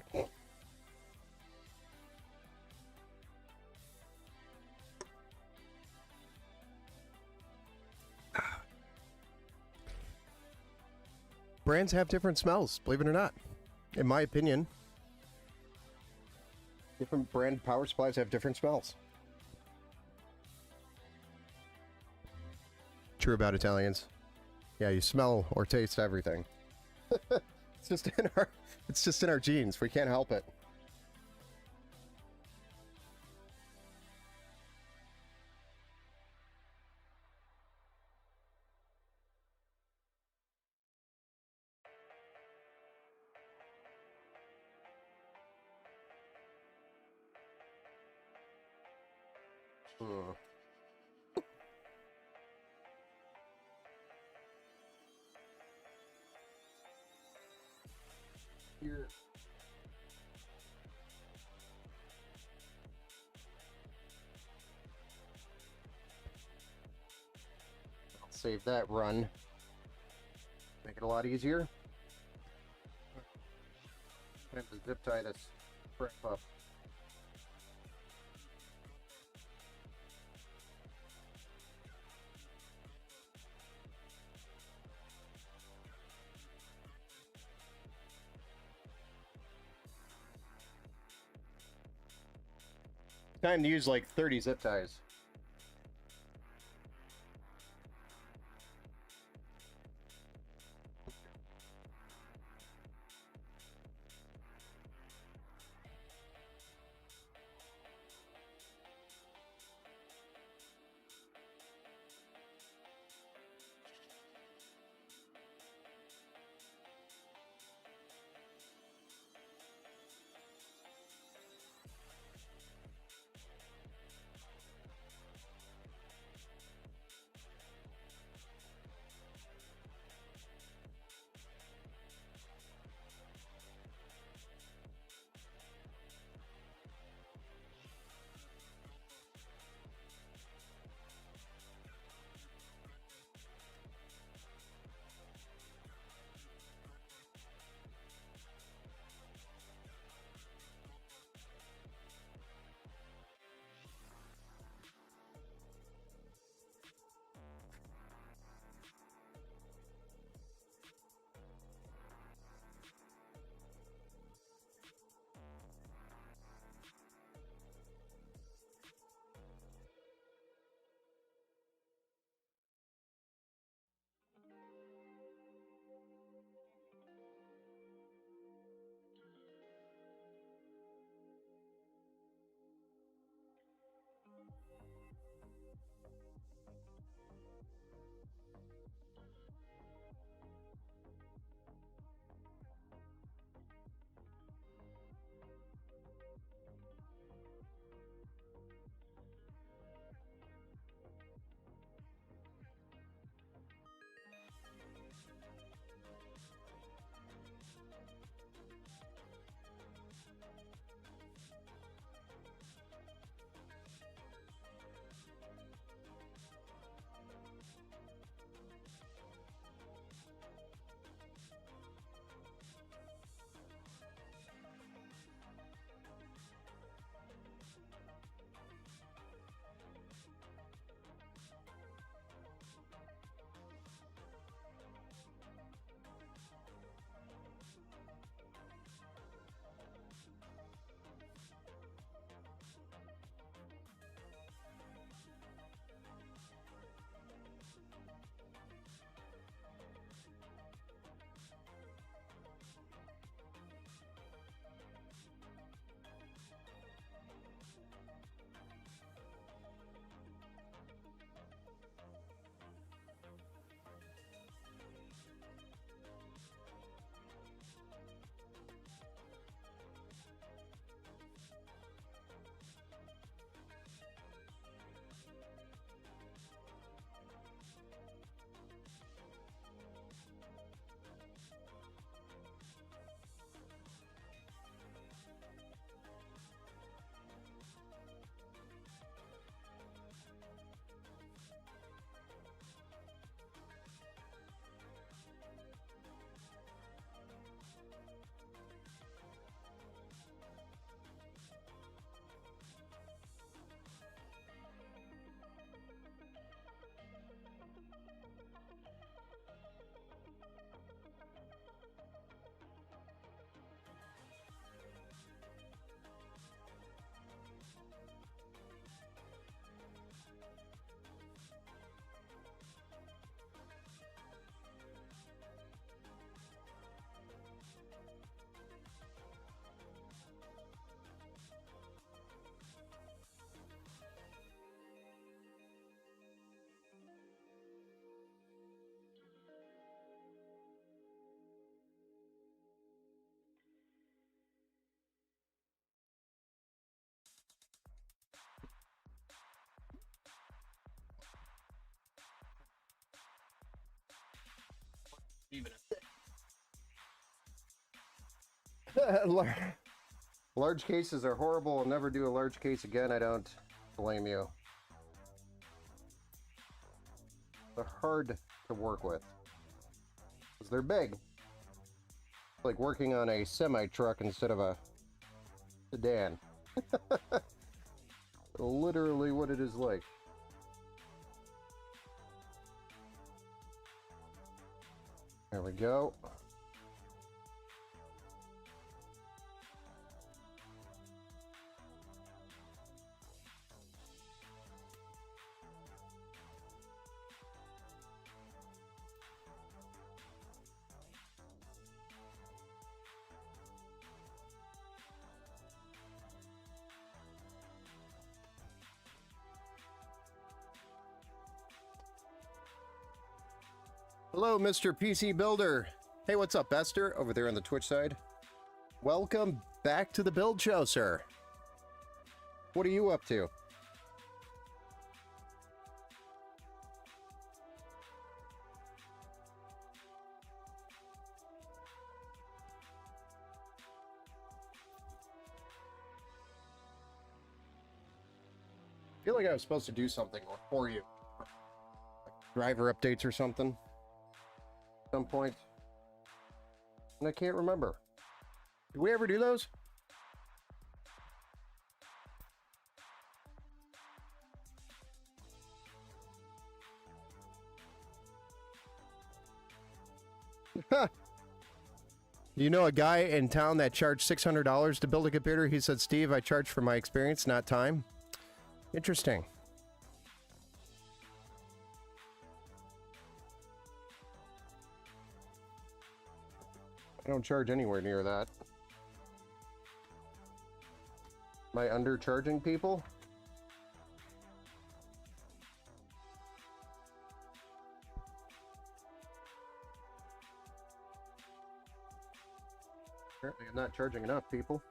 Brands have different smells, believe it or not. In my opinion, different brand power supplies have different smells. True about Italians. Yeah, you smell or taste everything. It's just in our genes. We can't help it. Here. I'll save that run. Make it a lot easier. Time to zip tie this crap up. Time to use like 30 zip ties. Large cases are horrible. I'll never do a large case again. I don't blame you. They're hard to work with because they're big. It's like working on a semi-truck instead of a sedan. Literally what it is like. There we go. Hello, Mr. PC Builder. Hey, what's up, Bester? Over there on the Twitch side. Welcome back to the Build Show, sir. What are you up to? I feel like I was supposed to do something for you. Like driver updates or something. At some point. And I can't remember. Did we ever do those? You know a guy in town that charged $600 to build a computer? He said, Steve, I charge for my experience, not time. Interesting. I don't charge anywhere near that. Am I undercharging people? Apparently I'm not charging enough, people.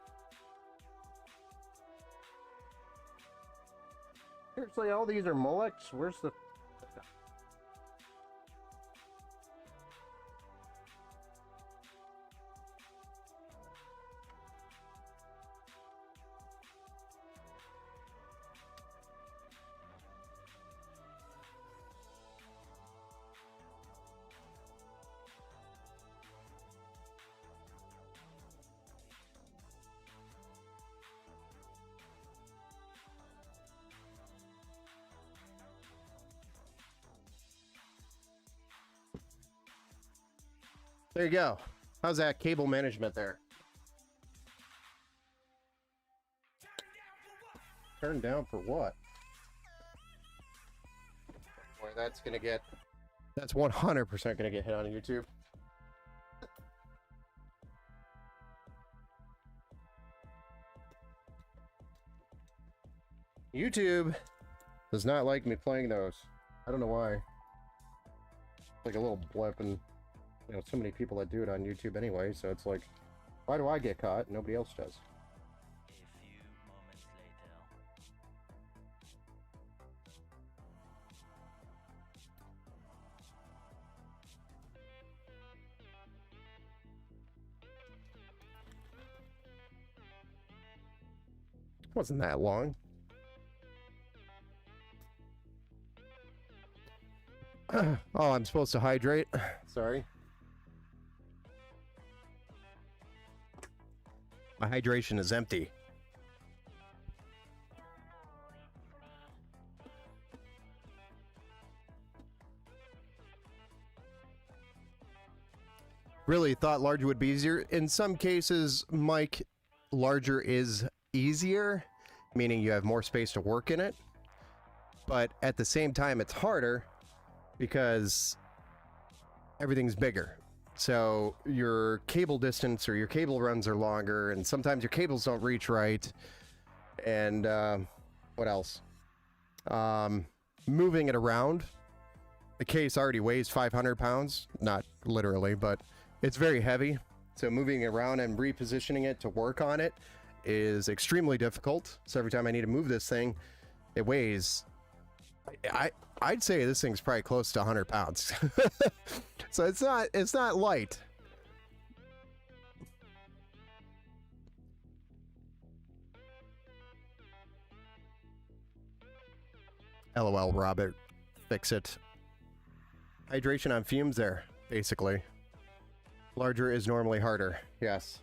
Seriously, all these are Molex? Where's the... There you go. How's that cable management there? Turn down for what? Boy, that's gonna get... That's 100% gonna get hit on YouTube. YouTube does not like me playing those. I don't know why. It's like a little blip, and you know, so many people that do it on YouTube anyway, so it's like, why do I get caught? Nobody else does. A few moments It wasn't that long. Oh, I'm supposed to hydrate. Sorry. My hydration is empty. Really thought larger would be easier. In some cases, Mike, larger is easier, meaning you have more space to work in it. But at the same time, it's harder because everything's bigger. So your cable distance or your cable runs are longer, and sometimes your cables don't reach right. And what else? Moving it around. The case already weighs 500 pounds, not literally, but it's very heavy. So moving it around and repositioning it to work on it is extremely difficult. So every time I need to move this thing, it weighs, I'd say this thing's probably close to 100 pounds. So it's not light. LOL, Robert. Fix it. Hydration on fumes there, basically. Larger is normally harder, yes.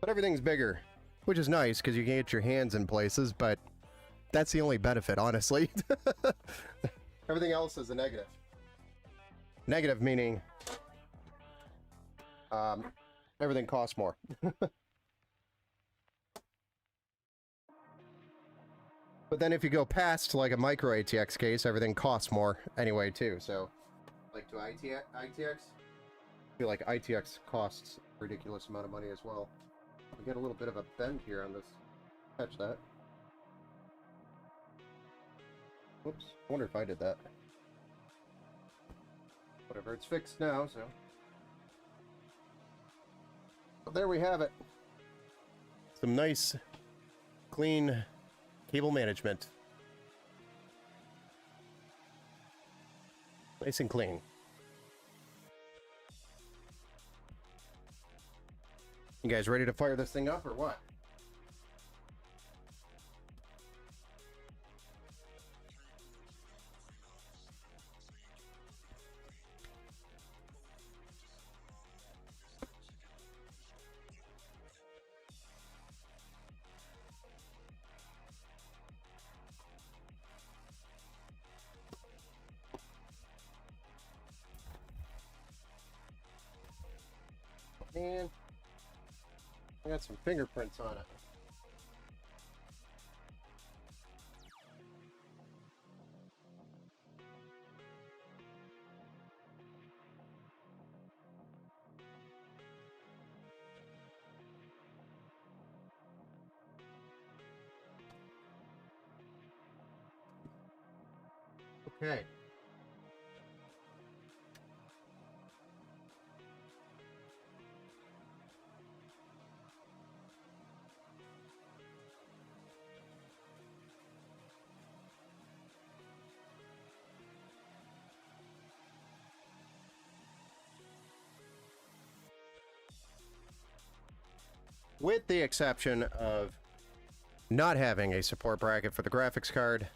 But everything's bigger, which is nice because you can get your hands in places, but that's the only benefit, honestly. Everything else is a negative. Negative meaning everything costs more. But then if you go past like a micro ATX case, everything costs more anyway too. So like to ITX, I feel like ITX costs a ridiculous amount of money as well. We get a little bit of a bend here on this. Catch that. Whoops. I wonder if I did that. Whatever, it's fixed now, so. But there we have it. Some nice, clean cable management. Nice and clean. You guys ready to fire this thing up or what? Man, I got some fingerprints on it. Okay. With the exception of not having a support bracket for the graphics card.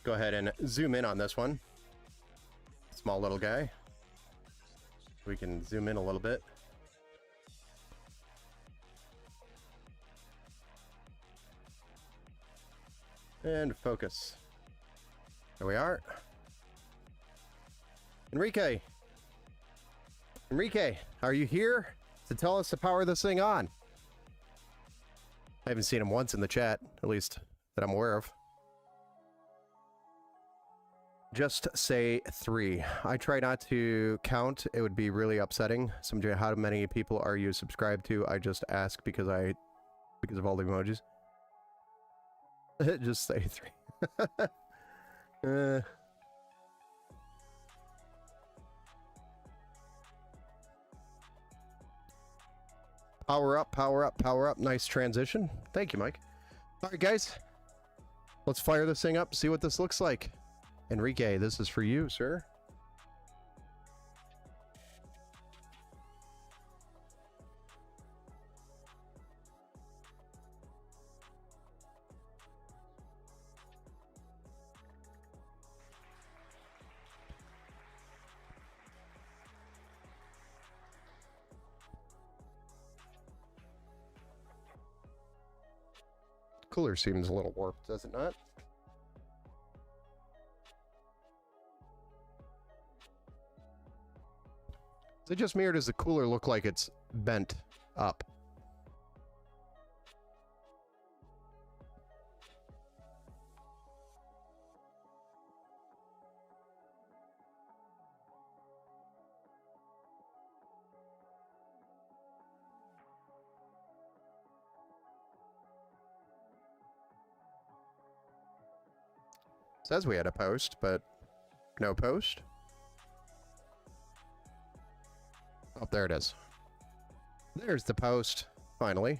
Go ahead and zoom in on this one. Small little guy. We can zoom in a little bit. And focus. There we are. Enrique, are you here to tell us to power this thing on? I haven't seen him once in the chat, at least that I'm aware of. Just say 3. I try not to count. It would be really upsetting. Somebody, how many people are you subscribed to? I just ask because of all the emojis. Just say 3. Power up, power up, power up. Nice transition. Thank you, Mike. All right, guys. Let's fire this thing up, see what this looks like. Enrique, this is for you, sir. Cooler seems a little warped, does it not? Is it just me or does the cooler look like it's bent up? Says we had a post, but no post. Oh, there it is. There's the post, finally.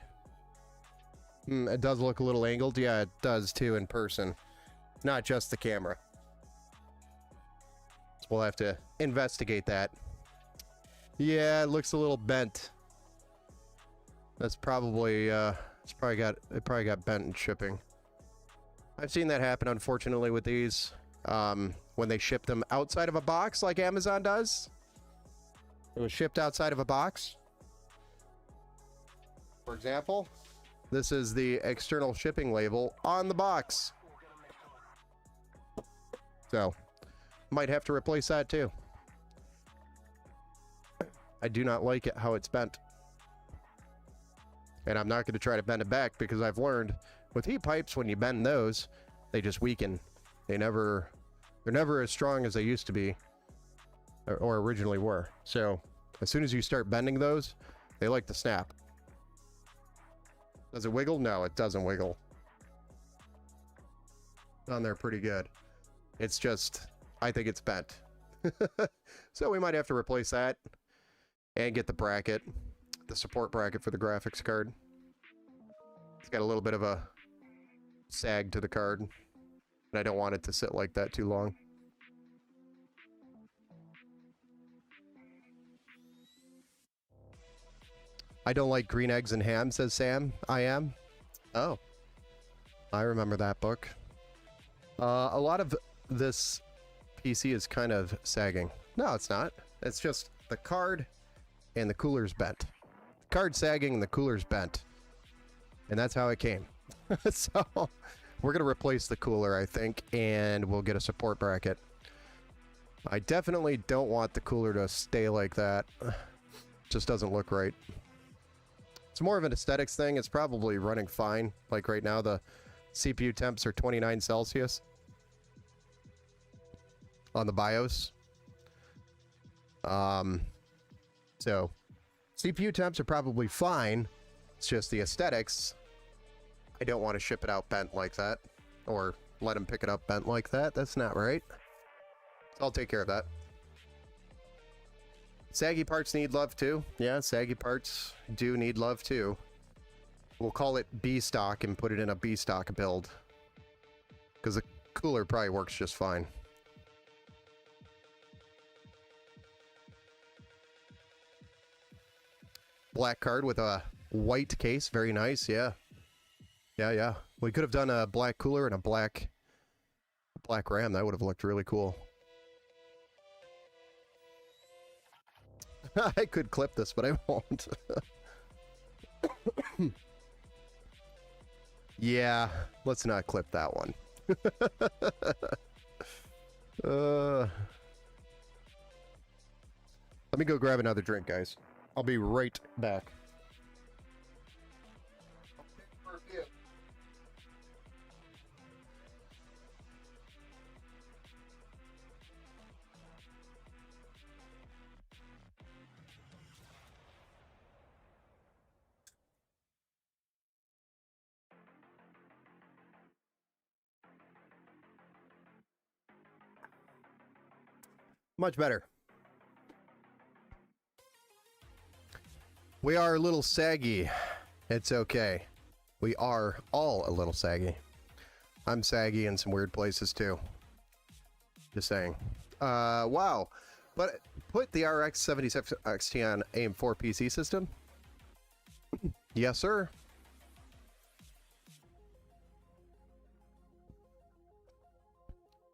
It does look a little angled. Yeah, it does too in person. Not just the camera. So we'll have to investigate that. Yeah, it looks a little bent. That's probably It probably got bent in shipping. I've seen that happen, unfortunately, with these. When they ship them outside of a box like Amazon does. It was shipped outside of a box. For example, this is the external shipping label on the box. So, might have to replace that too. I do not like it how it's bent. And I'm not going to try to bend it back because I've learned with heat pipes, when you bend those, they just weaken. They're never as strong as they used to be or originally were. So as soon as you start bending those, they like to snap. Does it wiggle? No, it doesn't wiggle. On there pretty good. It's just, I think it's bent. So we might have to replace that and get the bracket, the support bracket for the graphics card. It's got a little bit of a sag to the card, and I don't want it to sit like that too long. I don't like green eggs and ham, says Sam. I am. Oh. I remember that book. A lot of this PC is kind of sagging. No, it's not. It's just the card and the cooler's bent. The card's sagging and the cooler's bent. And that's how it came. So, we're going to replace the cooler, I think, and we'll get a support bracket. I definitely don't want the cooler to stay like that. Just doesn't look right. It's more of an aesthetics thing. It's probably running fine. Like right now, the CPU temps are 29 Celsius on the BIOS. So CPU temps are probably fine. It's just the aesthetics. I don't want to ship it out bent like that, or let them pick it up bent like that. That's not right. So I'll take care of that. Saggy parts need love too. Yeah, saggy parts do need love too. We'll call it B stock and put it in a B stock build, because the cooler probably works just fine. Black card with a white case, very nice. Yeah. Yeah. We could have done a black cooler and a black RAM. That would have looked really cool. I could clip this, but I won't. Yeah, let's not clip that one. Let me go grab another drink, guys. I'll be right back. Much better. We are a little saggy. It's okay. We are all a little saggy. I'm saggy in some weird places too. Just saying. Wow. But put the RX 76 XT on AM4 PC system? Yes, sir.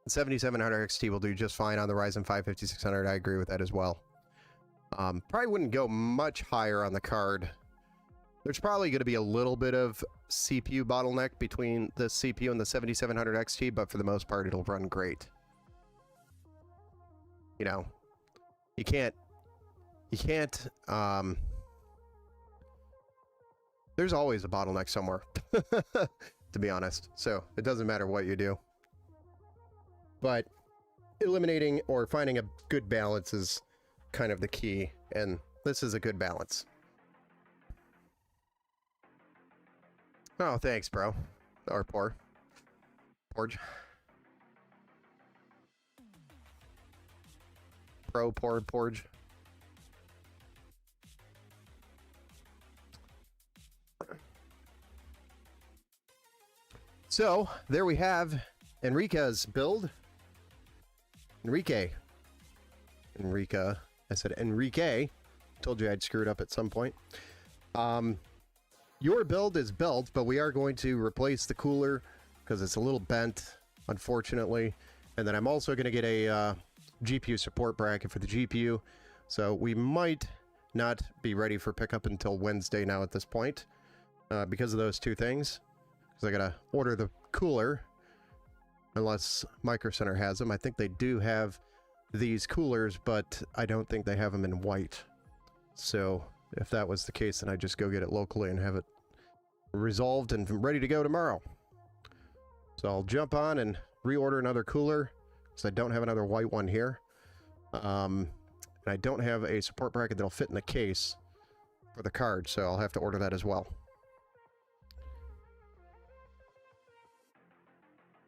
The 7700 XT will do just fine on the Ryzen 5 5600. I agree with that as well. Probably wouldn't go much higher on the card. There's probably going to be a little bit of CPU bottleneck between the CPU and the 7700 XT, but for the most part, it'll run great. You know, you can't, there's always a bottleneck somewhere, to be honest. So it doesn't matter what you do. But eliminating or finding a good balance is kind of the key, and this is a good balance. Oh, thanks, bro. Or Porge. Porge. So, there we have Enrica's build. Enrica. I said Enrique. Told you I'd screw it up at some point. Your build is built, but we are going to replace the cooler because it's a little bent, unfortunately. And then I'm also going to get a GPU support bracket for the GPU. So we might not be ready for pickup until Wednesday now at this point because of those two things. Because I got to order the cooler unless Micro Center has them. I think they do have these coolers, but I don't think they have them in white. So if that was the case, then I just go get it locally and have it resolved and ready to go tomorrow. So I'll jump on and reorder another cooler because I don't have another white one here. And I don't have a support bracket that'll fit in the case for the card, so I'll have to order that as well.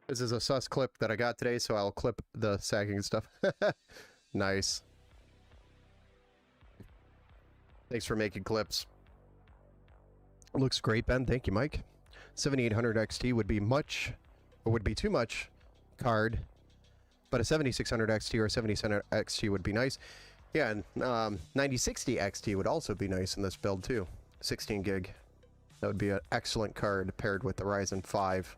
This is a sus clip that I got today, so I'll clip the sagging stuff. Nice. Thanks for making clips. Looks great, Ben. Thank you, Mike. 7800 XT would be much, or would be too much card, but a 7600 XT or a 7700 XT would be nice. Yeah, and 9060 XT would also be nice in this build too. 16 gig. That would be an excellent card paired with the Ryzen 5.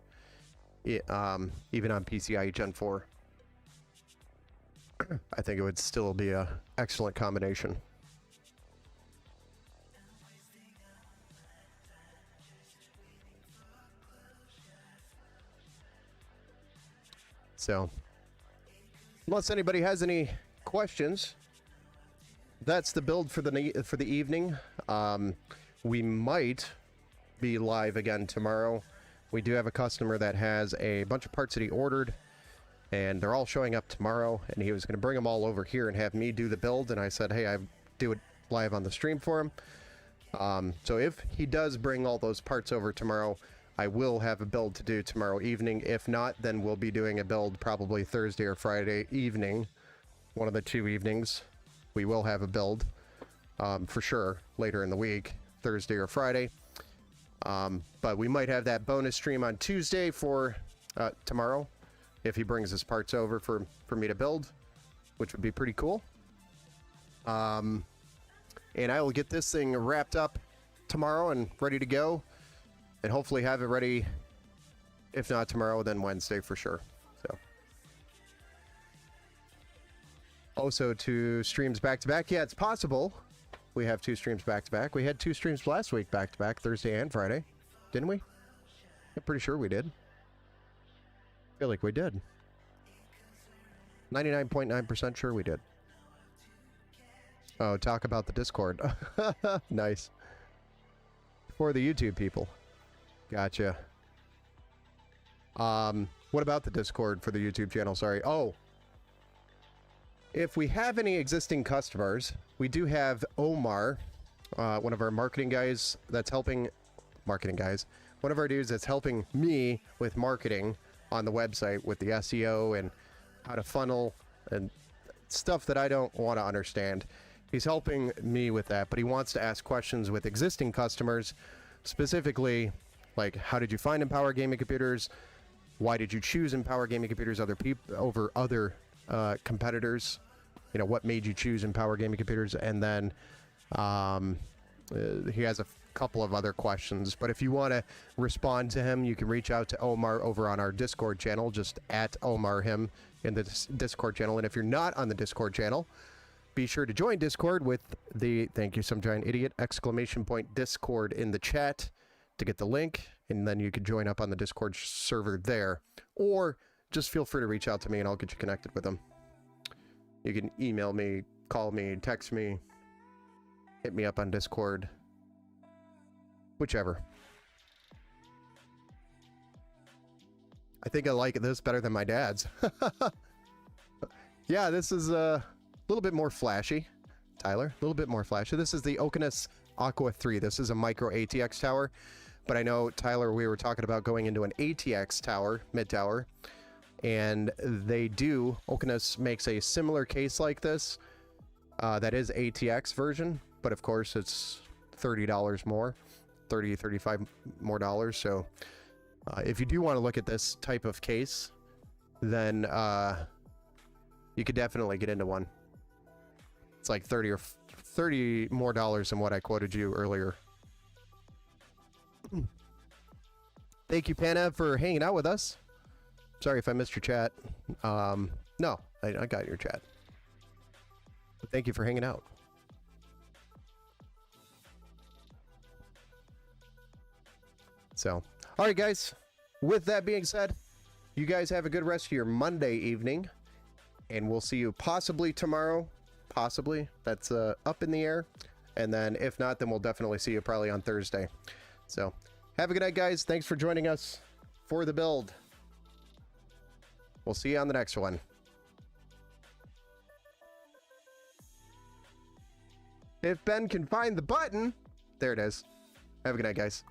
Even on PCIe Gen 4. I think it would still be an excellent combination. So, unless anybody has any questions, that's the build for the evening. We might be live again tomorrow. We do have a customer that has a bunch of parts that he ordered, and they're all showing up tomorrow, and he was going to bring them all over here and have me do the build, and I said, hey, I do it live on the stream for him. So if he does bring all those parts over tomorrow, I will have a build to do tomorrow evening. If not, then we'll be doing a build probably Thursday or Friday evening. One of the two evenings, we will have a build for sure later in the week, Thursday or Friday. But we might have that bonus stream on Tuesday for tomorrow if he brings his parts over for me to build, which would be pretty cool. And I will get this thing wrapped up tomorrow and ready to go, and hopefully have it ready, if not tomorrow, then Wednesday for sure. So also 2 streams back to back. Yeah, it's possible. We have 2 streams back to back. We had 2 streams last week back to back, Thursday and Friday, didn't we? I'm pretty sure we did. I feel like we did. 99.9% sure we did. Oh, talk about the Discord. Nice. For the YouTube people. Gotcha. What about the Discord for the YouTube channel? Sorry. Oh. If we have any existing customers, we do have Omar, one of our marketing guys that's helping, one of our dudes that's helping me with marketing on the website with the SEO and how to funnel and stuff that I don't want to understand. He's helping me with that, but he wants to ask questions with existing customers, specifically like, how did you find Empower Gaming Computers? Why did you choose Empower Gaming Computers over other competitors? You know, what made you choose Empower Gaming Computers? And then he has a couple of other questions. But if you want to respond to him, you can reach out to Omar over on our Discord channel. Just at Omar him in the Discord channel. And if you're not on the Discord channel, be sure to join Discord with the thank you some giant idiot ! Discord in the chat to get the link, and then you can join up on the Discord server there, or just feel free to reach out to me and I'll get you connected with them. You can email me, call me, text me, hit me up on Discord, whichever. I think I like this better than my dad's. Yeah, this is a little bit more flashy, Tyler, a little bit more flashy. This is the Oculus Aqua 3. This is a micro ATX tower. But I know, Tyler, we were talking about going into an ATX tower, mid-tower, and Oculus makes a similar case like this that is ATX version, but of course it's $30 more, $35 more dollars. So if you do want to look at this type of case, then you could definitely get into one. It's like $30 more dollars than what I quoted you earlier. Thank you, Pana, for hanging out with us. Sorry if I missed your chat. No, I got your chat. But thank you for hanging out. So, all right, guys. With that being said, you guys have a good rest of your Monday evening. And we'll see you possibly tomorrow. Possibly. That's up in the air. And then if not, then we'll definitely see you probably on Thursday. So, have a good night, guys. Thanks for joining us for the build. We'll see you on the next one. If Ben can find the button, there it is. Have a good night, guys.